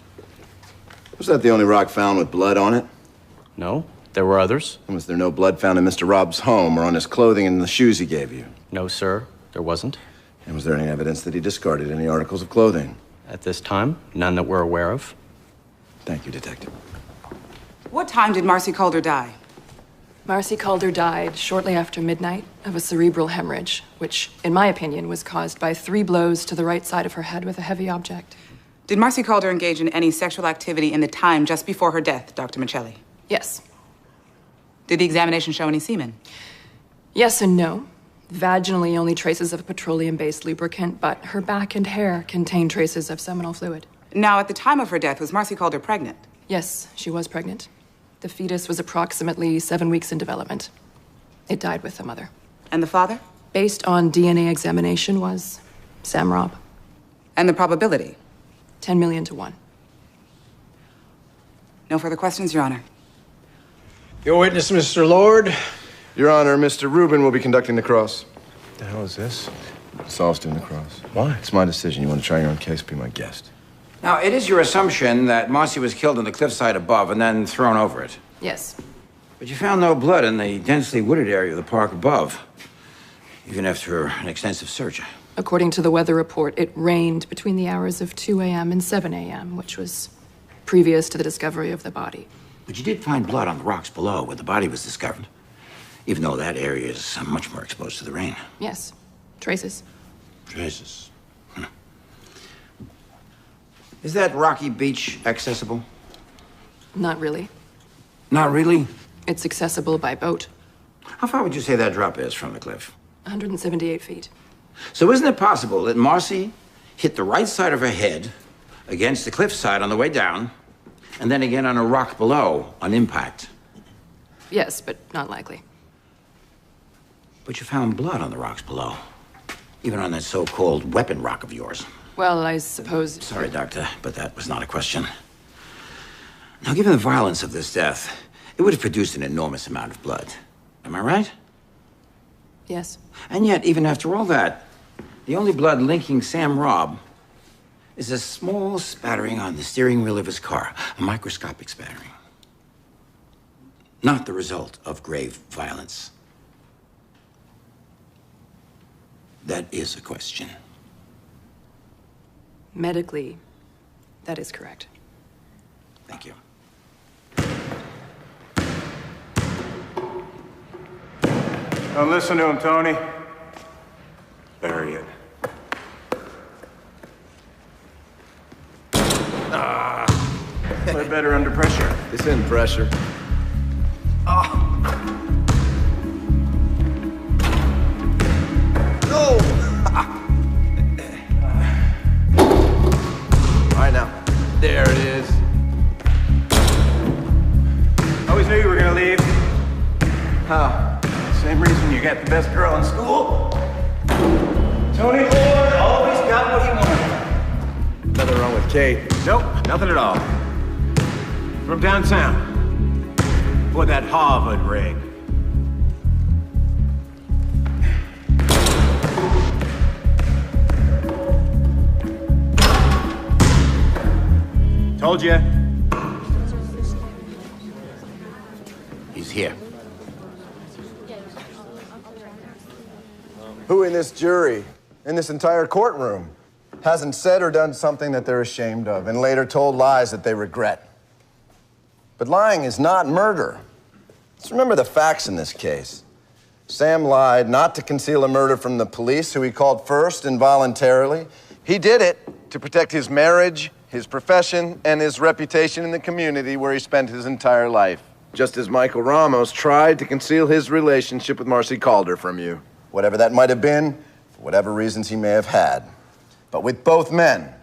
Was that the only rock found with blood on it? No, there were others. And was there no blood found in Mr. Robb's home or on his clothing and the shoes he gave you? No, sir, there wasn't. And was there any evidence that he discarded any articles of clothing? At this time, none that we're aware of. Thank you, Detective. What time did Marcy Calder die? Marcy Calder died shortly after midnight of a cerebral hemorrhage, which, in my opinion, was caused by 3 blows to the right side of her head with a heavy object. Did Marcy Calder engage in any sexual activity in the time just before her death, Dr. Michelli? Yes. Did the examination show any semen? Yes and no. Vaginally, only traces of petroleum-based lubricant, but her back and hair contain traces of seminal fluid. Now, at the time of her death, was Marcy Calder pregnant? Yes, she was pregnant. The fetus was approximately 7 weeks in development. It died with the mother. And the father? Based on DNA examination, was Sam Robb. And the probability? 10 million to 1. No further questions, Your Honor. Your witness, Mr. Lord. Your Honor, Mr. Rubin will be conducting the cross. The hell is this? Saul's doing the cross. Why? It's my decision. You want to try your own case, be my guest. Now, it is your assumption that Marcy was killed on the cliffside above and then thrown over it. Yes. But you found no blood in the densely wooded area of the park above, even after an extensive search. According to the weather report, it rained between the hours of 2 a.m. and 7 a.m., which was previous to the discovery of the body. But you did find blood on the rocks below where the body was discovered, even though that area is much more exposed to the rain. Yes. Traces. Traces. Is that rocky beach accessible? Not really. Not really? It's accessible by boat. How far would you say that drop is from the cliff? 178 feet. So isn't it possible that Marcy hit the right side of her head against the cliffside on the way down, and then again on a rock below on impact? Yes, but not likely. But you found blood on the rocks below, even on that so-called weapon rock of yours. Well, I suppose... Sorry, Doctor, but that was not a question. Now, given the violence of this death, it would have produced an enormous amount of blood. Am I right? Yes. And yet, even after all that, the only blood linking Sam Robb is a small spattering on the steering wheel of his car, a microscopic spattering. Not the result of grave violence. That is a question. Medically, that is correct. Thank you. Don't listen to him, Tony. Bury it. Play better under pressure. This isn't pressure. No! All right, now. There it is. Always knew you were gonna leave. How? Same reason you got the best girl in school. Tony Lord always got what he wanted. Nothing wrong with Kate. Nope, nothing at all. From downtown. For that Harvard ring. Told you. He's here. Who in this jury, in this entire courtroom, hasn't said or done something that they're ashamed of and later told lies that they regret? But lying is not murder. Let's remember the facts in this case. Sam lied not to conceal a murder from the police, who he called first involuntarily. He did it to protect his marriage, his profession, and his reputation in the community where he spent his entire life. Just as Michael Ramos tried to conceal his relationship with Marcy Calder from you. Whatever that might have been, for whatever reasons he may have had. But with both men,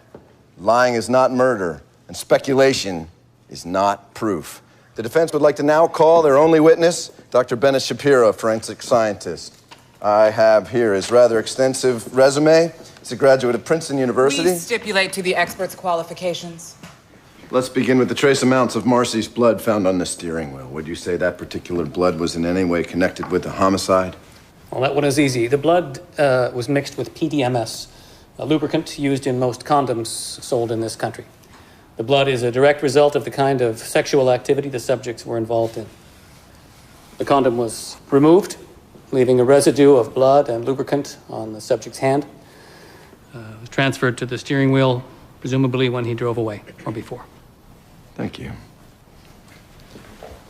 lying is not murder, and speculation is not proof. The defense would like to now call their only witness, Dr. Bennett Shapiro, forensic scientist. I have here his rather extensive resume. He's a graduate of Princeton University. Please stipulate to the expert's qualifications. Let's begin with the trace amounts of Marcy's blood found on the steering wheel. Would you say that particular blood was in any way connected with the homicide? Well, that one is easy. The blood was mixed with PDMS, a lubricant used in most condoms sold in this country. The blood is a direct result of the kind of sexual activity the subjects were involved in. The condom was removed, leaving a residue of blood and lubricant on the subject's hand. It was transferred to the steering wheel, presumably when he drove away or before. Thank you.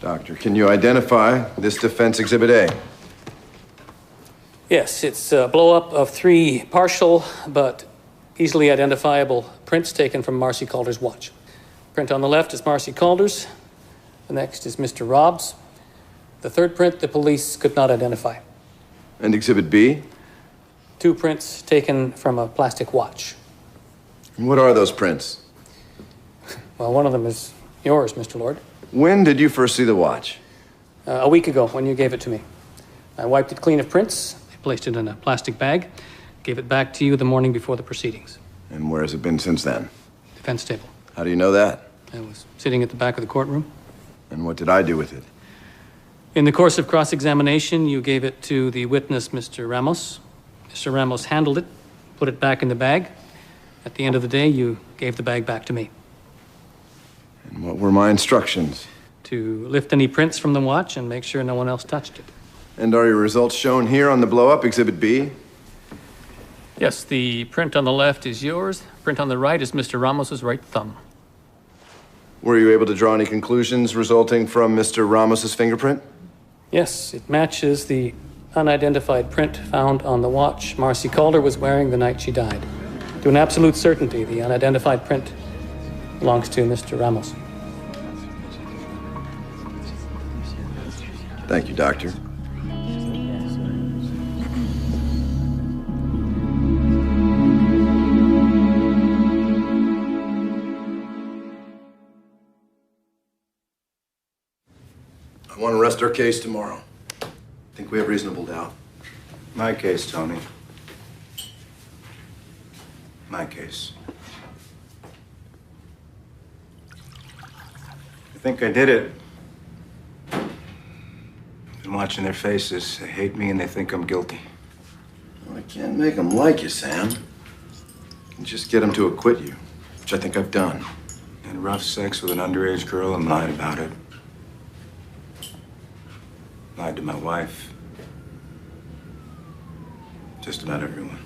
Doctor, can you identify this defense exhibit A? Yes, it's a blow-up of 3 partial but easily identifiable prints taken from Marcy Calder's watch. Print on the left is Marcy Calder's. The next is Mr. Rob's. The third print the police could not identify. And exhibit B? 2 prints taken from a plastic watch. And what are those prints? Well, one of them is yours, Mr. Lord. When did you first see the watch? A week ago, when you gave it to me. I wiped it clean of prints, I placed it in a plastic bag, gave it back to you the morning before the proceedings. And where has it been since then? Defense table. How do you know that? I was sitting at the back of the courtroom. And what did I do with it? In the course of cross-examination, you gave it to the witness, Mr. Ramos. Mr. Ramos handled it, put it back in the bag. At the end of the day, you gave the bag back to me. And what were my instructions? To lift any prints from the watch and make sure no one else touched it. And are your results shown here on the blow-up, exhibit B? Yes, the print on the left is yours. Print on the right is Mr. Ramos's right thumb. Were you able to draw any conclusions resulting from Mr. Ramos's fingerprint? Yes, it matches the unidentified print found on the watch Marcy Calder was wearing the night she died. To an absolute certainty, the unidentified print belongs to Mr. Ramos. Thank you, Doctor. I want to rest our case tomorrow. I think we have reasonable doubt. My case, Tony. My case. I think I did it. I've been watching their faces. They hate me and they think I'm guilty. Well, I can't make them like you, Sam. I can just get them to acquit you, which I think I've done. Had rough sex with an underage girl and lied about it. Lied to my wife. Just about everyone.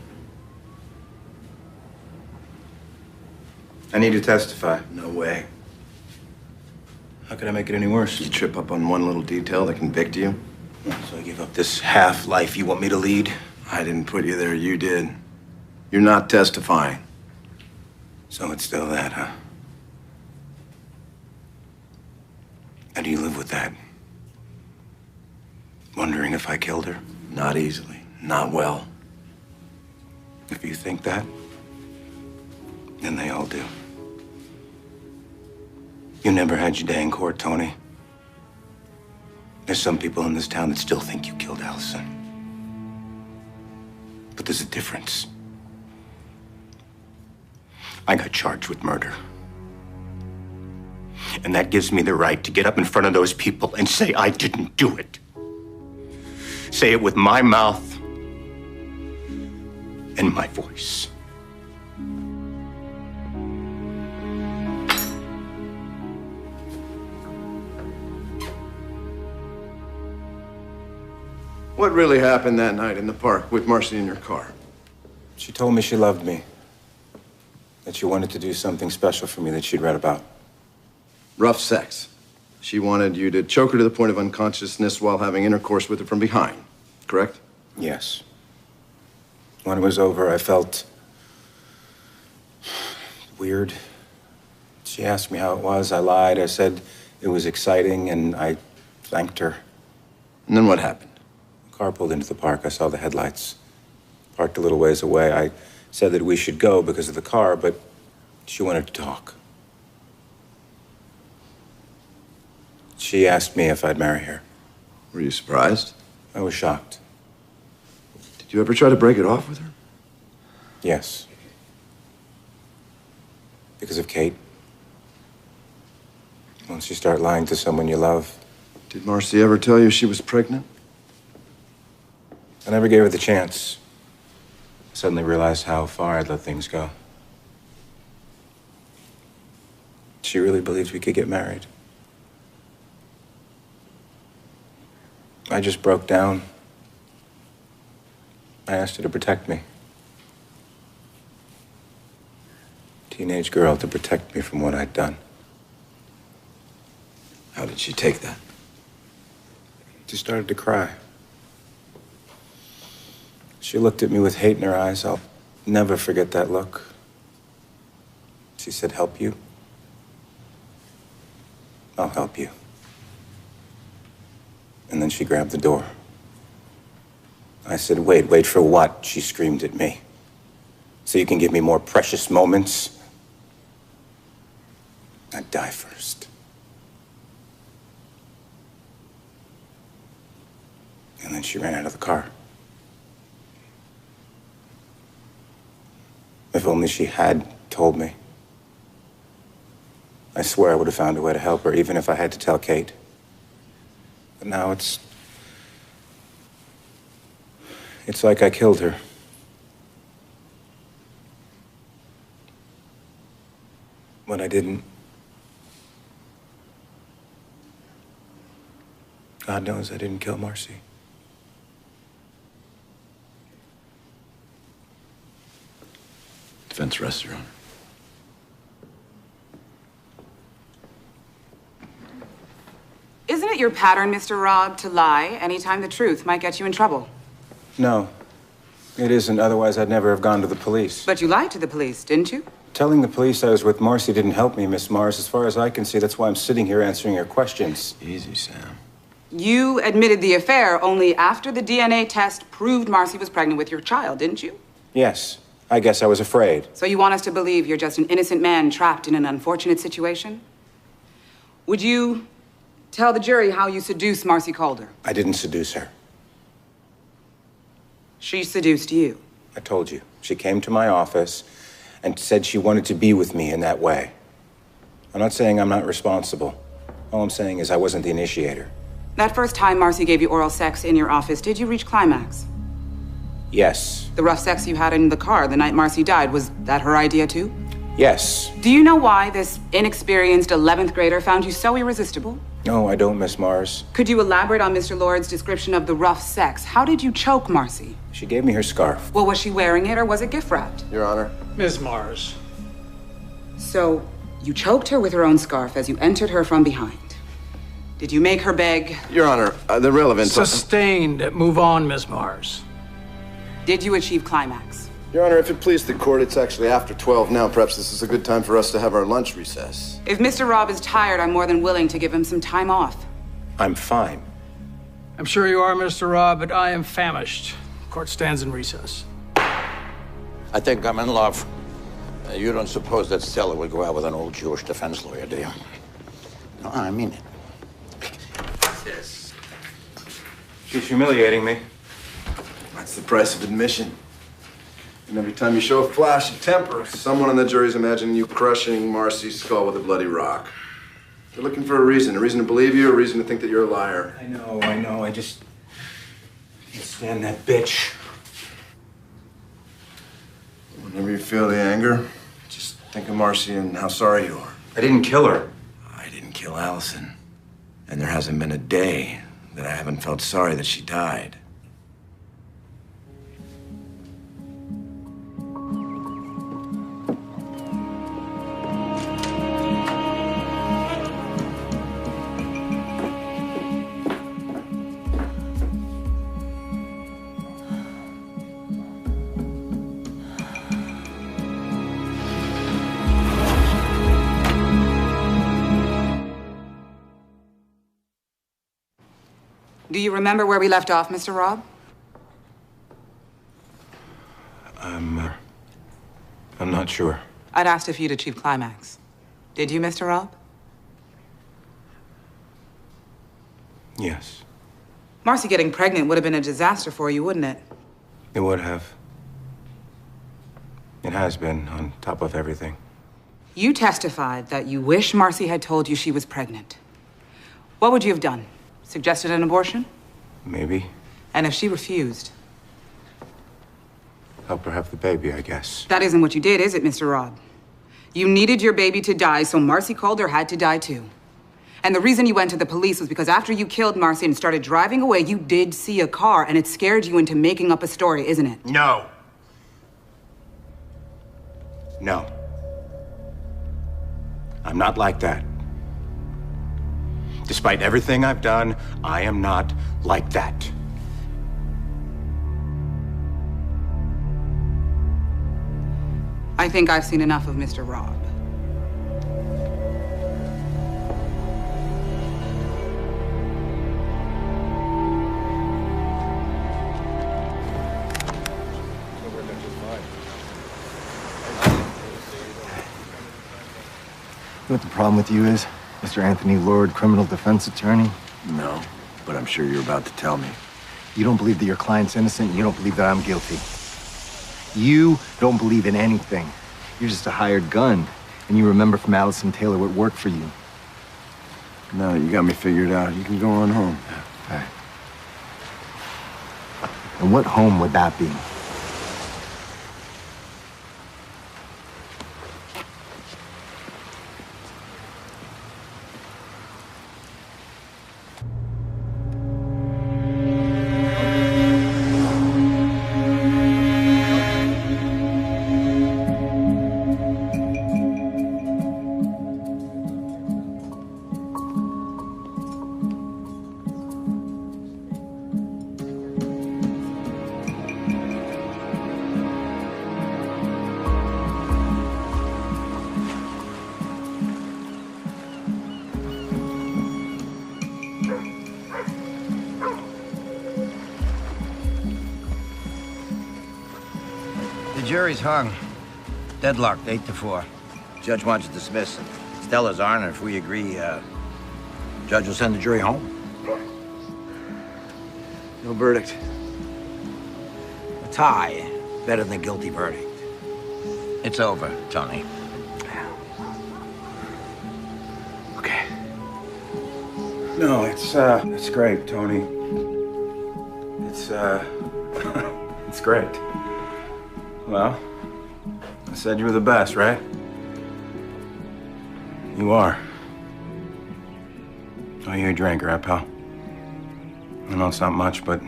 I need to testify. No way. How could I make it any worse? You trip up on one little detail that convict you? So I give up this half life you want me to lead? I didn't put you there, you did. You're not testifying. So it's still that, huh? How do you live with that? Wondering if I killed her? Not easily. Not well. If you think that, then they all do. You never had your day in court, Tony. There's some people in this town that still think you killed Allison. But there's a difference. I got charged with murder. And that gives me the right to get up in front of those people and say I didn't do it. Say it with my mouth and my voice. What really happened that night in the park with Marcy in your car? She told me she loved me. That she wanted to do something special for me that she'd read about. Rough sex. She wanted you to choke her to the point of unconsciousness while having intercourse with her from behind, correct? Yes. When it was over, I felt weird. She asked me how it was. I lied. I said it was exciting, and I thanked her. And then what happened? The car pulled into the park. I saw the headlights. Parked a little ways away. I said that we should go because of the car, but she wanted to talk. She asked me if I'd marry her. Were you surprised? I was shocked. Did you ever try to break it off with her? Yes. Because of Kate. Once you start lying to someone you love. Did Marcy ever tell you she was pregnant? I never gave her the chance. I suddenly realized how far I'd let things go. She really believed we could get married. I just broke down. I asked her to protect me. Teenage girl to protect me from what I'd done. How did she take that? She started to cry. She looked at me with hate in her eyes. I'll never forget that look. She said, "Help you? I'll help you." And then she grabbed the door. I said, wait for what?" She screamed at me. "So you can give me more precious moments? I'd die first." And then she ran out of the car. If only she had told me. I swear I would have found a way to help her, even if I had to tell Kate. But now it's like I killed her. But I didn't. God knows I didn't kill Marcy. Defense rests, Your Honor. Isn't it your pattern, Mr. Robb, to lie anytime the truth might get you in trouble? No, it isn't. Otherwise, I'd never have gone to the police. But you lied to the police, didn't you? Telling the police I was with Marcy didn't help me, Miss Mars. As far as I can see, that's why I'm sitting here answering your questions. Easy, Sam. You admitted the affair only after the DNA test proved Marcy was pregnant with your child, didn't you? Yes, I guess I was afraid. So you want us to believe you're just an innocent man trapped in an unfortunate situation? Would you tell the jury how you seduced Marcy Calder? I didn't seduce her. She seduced you. I told you. She came to my office and said she wanted to be with me in that way. I'm not saying I'm not responsible. All I'm saying is I wasn't the initiator. That first time Marcy gave you oral sex in your office, did you reach climax? Yes. The rough sex you had in the car the night Marcy died, was that her idea too? Yes. Do you know why this inexperienced 11th grader found you so irresistible? No, I don't, Miss Mars. Could you elaborate on Mr. Lord's description of the rough sex? How did you choke Marcy? She gave me her scarf. Well, was she wearing it or was it gift wrapped? Your Honor. Ms. Mars. So, you choked her with her own scarf as you entered her from behind. Did you make her beg? Your Honor, the relevant... Sustained. Move on, Ms. Mars. Did you achieve climax? Your Honor, if it please the court, it's actually after 12 now. Perhaps this is a good time for us to have our lunch recess. If Mr. Robb is tired, I'm more than willing to give him some time off. I'm fine. I'm sure you are, Mr. Robb, but I am famished. Court stands in recess. I think I'm in love. You don't suppose that Stella would go out with an old Jewish defense lawyer, do you? No, I mean it. Yes. She's humiliating me. That's the price of admission. And every time you show a flash of temper, someone on the jury's imagining you crushing Marcy's skull with a bloody rock. They're looking for a reason to believe you, a reason to think that you're a liar. I know. I just can't stand that bitch. Whenever you feel the anger, just think of Marcy and how sorry you are. I didn't kill her. I didn't kill Allison. And there hasn't been a day that I haven't felt sorry that she died. Do you remember where we left off, Mr. Robb? I'm not sure. I'd asked if you'd achieved climax. Did you, Mr. Robb? Yes, Marcy getting pregnant would have been a disaster for you, wouldn't it? it would have. It has been, on top of everything. You testified that you wish Marcy had told you she was pregnant. What would you have done? Suggested an abortion? Maybe. And if she refused? Help her have the baby, I guess. That isn't what you did, is it, Mr. Robb? You needed your baby to die, so Marcy Calder had to die too. And the reason you went to the police was because after you killed Marcy and started driving away, you did see a car, and it scared you into making up a story, isn't it? No. No. I'm not like that. Despite everything I've done, I am not like that. I think I've seen enough of Mr. Robb. You know what the problem with you is, Mr. Anthony Lord, criminal defense attorney? No, but I'm sure you're about to tell me. You don't believe that your client's innocent, and you don't believe that I'm guilty. You don't believe in anything. You're just a hired gun, and you remember from Allison Taylor what worked for you. Now that you got me figured out, you can go on home. Okay. And what home would that be? The jury's hung. Deadlocked, 8-4. Judge wants to dismiss it. Stella's honor, if we agree, judge will send the jury home. No verdict. A tie, better than a guilty verdict. It's over, Tony. Okay. No, it's great, Tony. It's, it's great. Well, I said you were the best, right? You are. Oh, you're a drinker, huh, pal? I know it's not much, but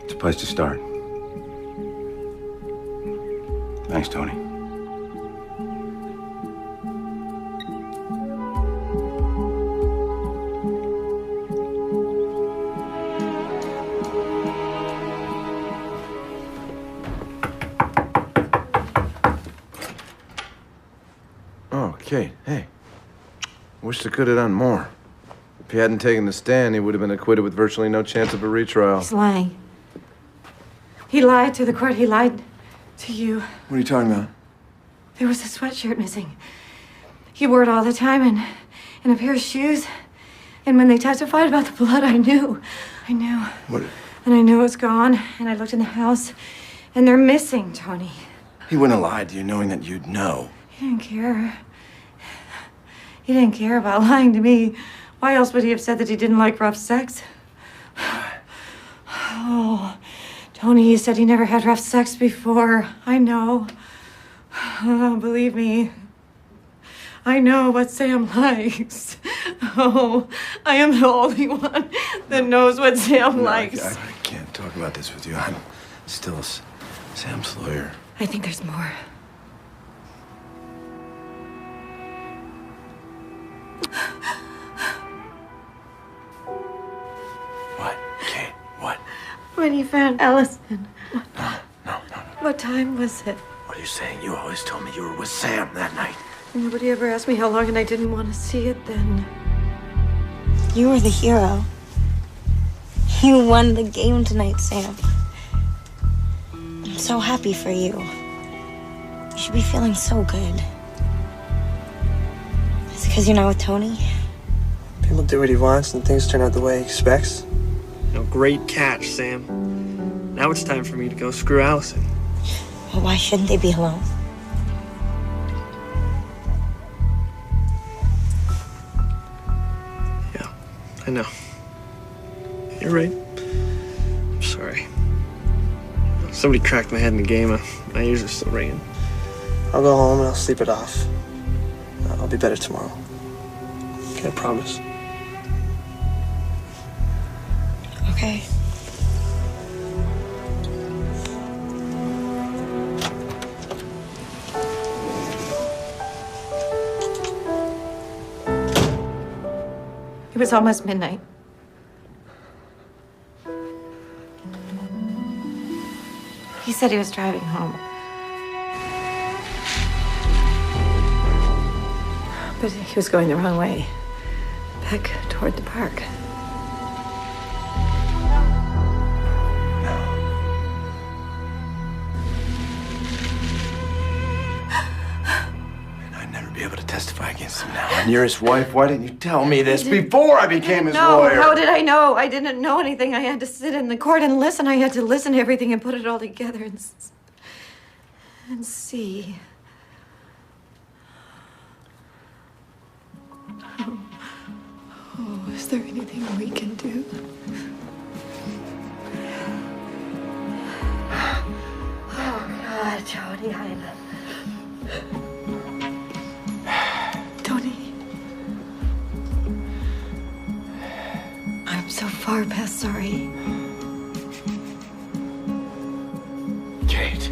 it's a place to start. Thanks, Tony. Okay, hey. Wish they could have done more. If he hadn't taken the stand, he would have been acquitted with virtually no chance of a retrial. He's lying. He lied to the court. He lied to you. What are you talking about? There was a sweatshirt missing. He wore it all the time and a pair of shoes. And when they testified about the blood, I knew. I knew. What? And I knew it was gone. And I looked in the house, and they're missing, Tony. He wouldn't have lied to you knowing that you'd know. He didn't care. He didn't care about lying to me. Why else would he have said that he didn't like rough sex? Oh, Tony, he said he never had rough sex before. I know. Oh, believe me. I know what Sam likes. Oh, I am the only one that knows what Sam likes. I can't talk about this with you. I'm still Sam's lawyer. I think there's more. What? Kate, what? When he found Allison. No. What time was it? What are you saying? You always told me you were with Sam that night. Nobody ever asked me how long, and I didn't want to see it then. You were the hero. You won the game tonight, Sam. I'm so happy for you. You should be feeling so good. Is it because you're not with Tony? People do what he wants and things turn out the way he expects. Great catch, Sam. Now it's time for me to go screw Allison. Well, why shouldn't they be alone? Yeah, I know. You're right. I'm sorry. Somebody cracked my head in the game. My ears are still ringing. I'll go home and I'll sleep it off. I'll be better tomorrow. Okay, I promise. Okay. It was almost midnight. He said he was driving home. But he was going the wrong way. Back toward the park. I'd never be able to testify against him now. And you're his wife. Why didn't you tell me this before I became his lawyer? How did I know? I didn't know anything. I had to sit in the court and listen. I had to listen to everything and put it all together and see. Oh, is there anything we can do? Oh, God, Tony, Tony. I'm so far past sorry. Kate.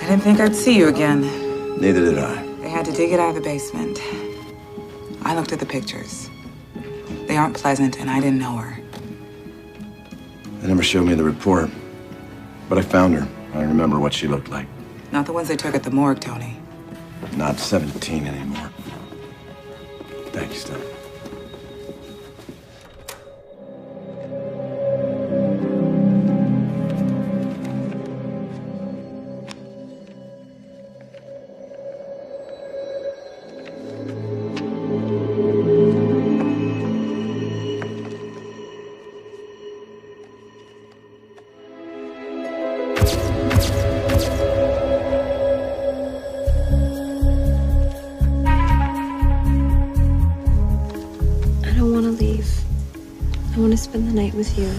didn't think I'd see you again. Neither did I. They had to dig it out of the basement. I looked at the pictures. They aren't pleasant, and I didn't know her. They never showed me the report. But I found her. I remember what she looked like. Not the ones they took at the morgue, Tony. Not 17 anymore. Thank you, Stella. I want to spend the night with you.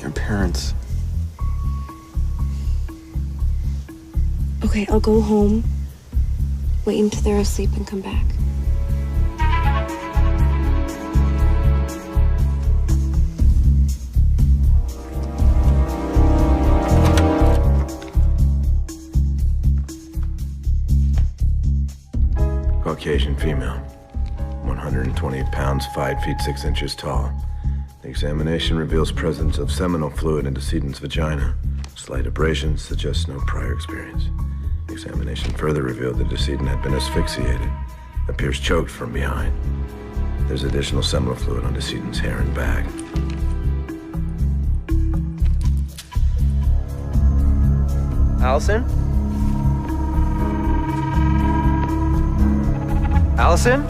Your parents. Okay, I'll go home, wait until they're asleep, and come back. Caucasian female. 120 pounds, 5 feet 6 inches tall. The examination reveals presence of seminal fluid in decedent's vagina. Slight abrasions suggest no prior experience. The examination further revealed the decedent had been asphyxiated. Appears choked from behind. There's additional seminal fluid on decedent's hair and bag. Allison? Allison?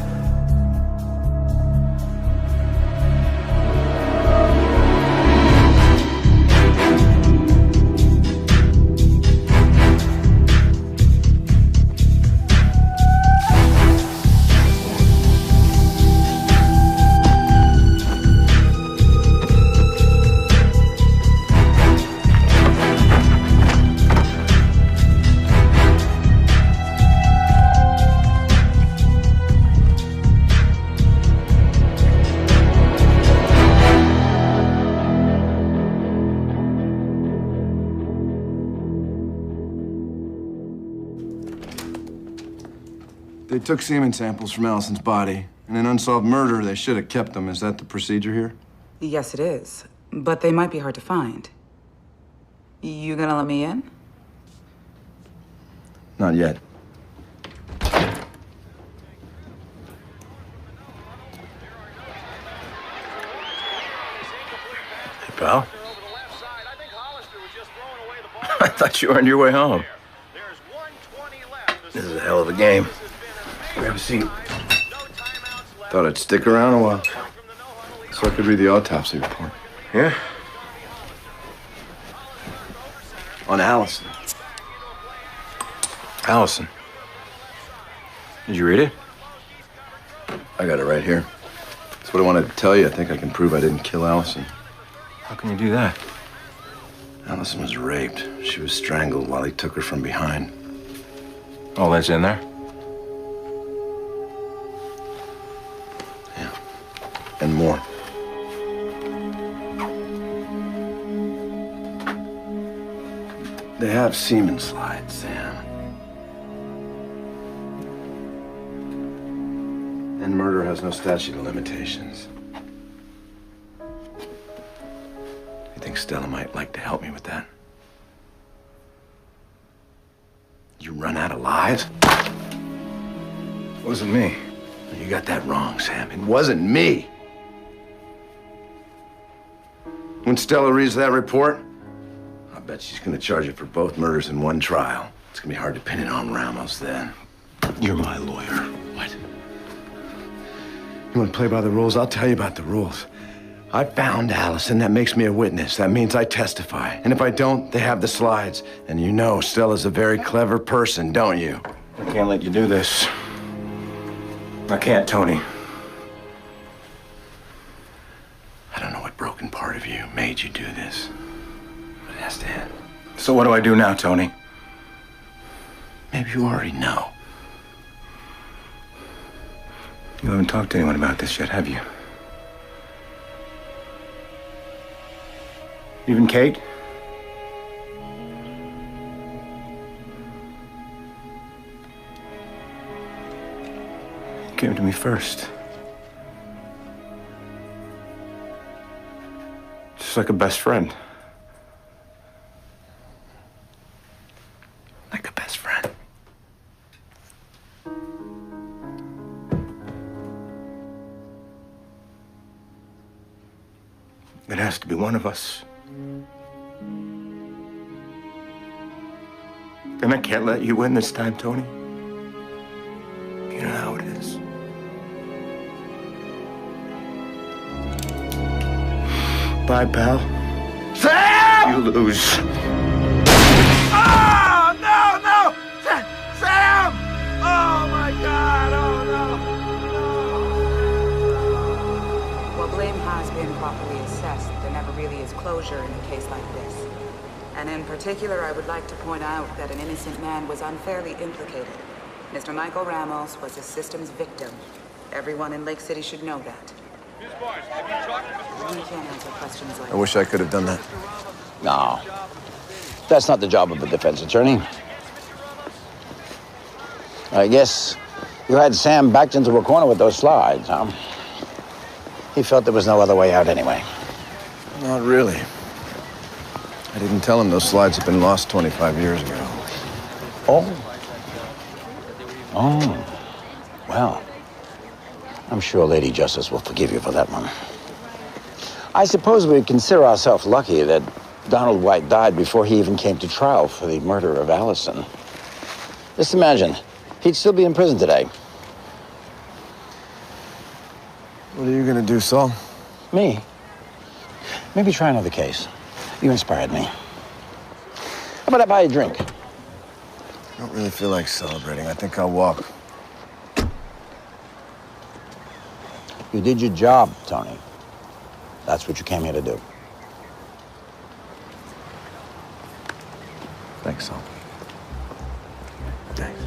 They took semen samples from Allison's body. In an unsolved murder, they should have kept them. Is that the procedure here? Yes, it is. But they might be hard to find. You gonna let me in? Not yet. Hey, pal. I thought you were on your way home. This is a hell of a game. Grab a seat. Thought I'd stick around a while. So I could read the autopsy report. Yeah? On Allison. Allison. Did you read it? I got it right here. That's what I wanted to tell you. I think I can prove I didn't kill Allison. How can you do that? Allison was raped. She was strangled while he took her from behind. All that's in there? Yeah. And more. They have semen slides, Sam. And murder has no statute of limitations. You think Stella might like to help me with that? You run out of lies? Wasn't me. You got that wrong, Sam. It wasn't me. When Stella reads that report, I bet she's gonna charge you for both murders in one trial. It's gonna be hard to pin it on Ramos then. You're my lawyer. What? You wanna play by the rules? I'll tell you about the rules. I found Allison. That makes me a witness. That means I testify. And if I don't, they have the slides. And you know Stella's a very clever person, don't you? I can't let you do this. I can't, Tony. I don't know what broken part of you made you do this, but it has to end. So what do I do now, Tony? Maybe you already know. You haven't talked to anyone about this yet, have you? Even Kate? came to me first. Just like a best friend. Like a best friend. It has to be one of us. And I can't let you win this time, Tony. You know how it is. Bye, pal. Sam! You lose. Oh, no! Sam! Oh, my God! Oh, no! Well, blame has been properly assessed. There never really is closure in a case like this. And in particular, I would like to point out that an innocent man was unfairly implicated. Mr. Michael Ramos was a system's victim. Everyone in Lake City should know that. You can't answer questions like I wish I could have done that. No. That's not the job of a defense attorney. I guess you had Sam backed into a corner with those slides, huh? He felt there was no other way out anyway. Not really. I didn't tell him those slides had been lost 25 years ago. Oh, well, I'm sure Lady Justice will forgive you for that one. I suppose we consider ourselves lucky that Donald White died before he even came to trial for the murder of Allison. Just imagine, he'd still be in prison today. What are you gonna do, Saul? Me? Maybe try another case. You inspired me. How about I buy you a drink? I don't really feel like celebrating. I think I'll walk. You did your job, Tony. That's what you came here to do. Thanks, Saul. Thanks.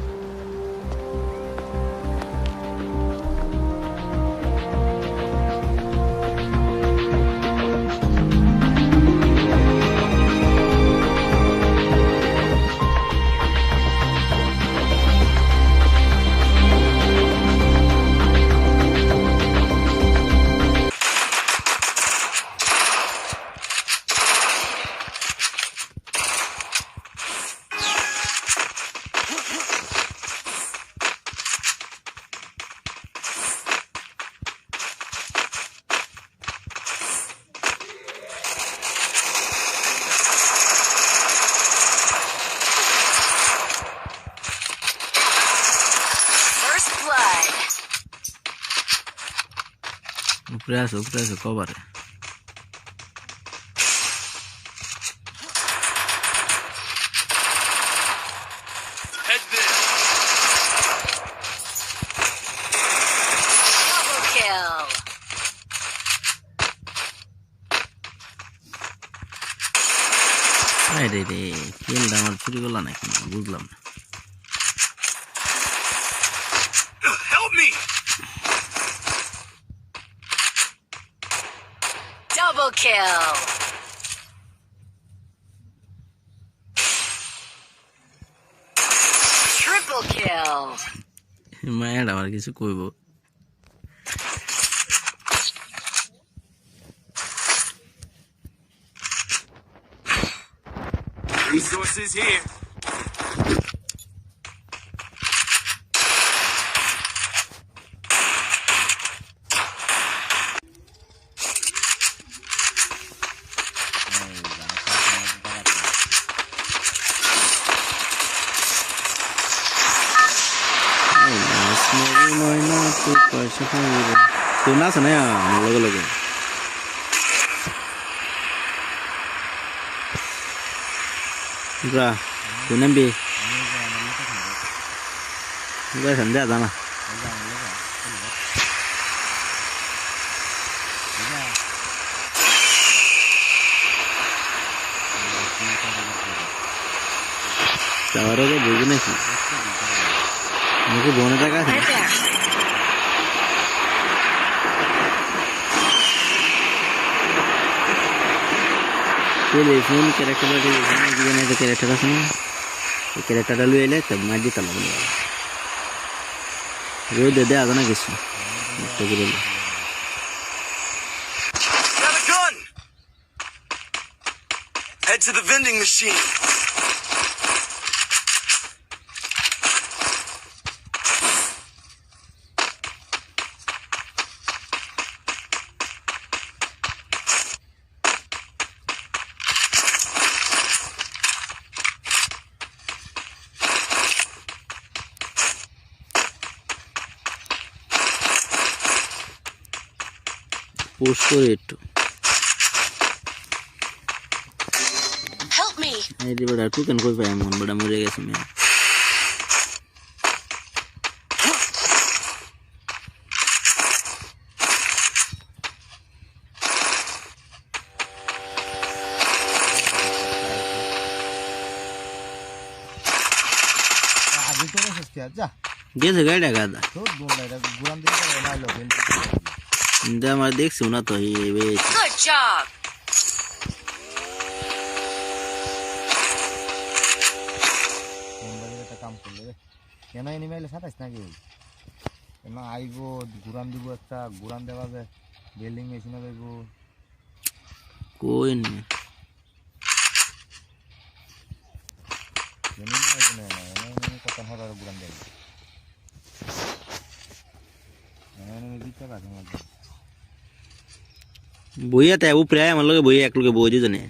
Preso, cobarde. Head this. Double kill. আরে রে কিলটা আমার চুরি করলো নাকি বুঝলাম না Help me! Double kill. Triple kill. মায়ের আমার কিছু কইব Resources here. তুই নাচ না আমার লগে লগে Bra, tuh nembi. Gue sendiri sana. Tawar aja begini sih. Mungkin bonus aja kan? Telepon karakter dari mana juga ada karakter asli. Karakter dulu ele, tapi maju tak lalu. রোদে দেয়া না কিছু একটা করে Got a gun! Head to the vending machine. Post করে একটু Help me! এই যে বড় টুকেন কই পাই মন বড় মরে গেছে মে আগে করে শেষ কি যা গেছে গাড়িটা গাদা তো বললা এটা গুরাম দিতে পারে না লো ইন্দা আমার দেখছি না তো এই Good job! একটা কাম করলে কেন এনিমেলে সাতাইস নাকি কেন আইব গুরাম দিব একটা গুরাম দেওয়া যায় বিল্ডিং মেশিনে দেব কই নি জমিন না না কত হাজার গুরাম দেব এনে দিতে পারে বইয়া তাই উপরে আমার লগে বইয়া এক লগে বইয়ে জানে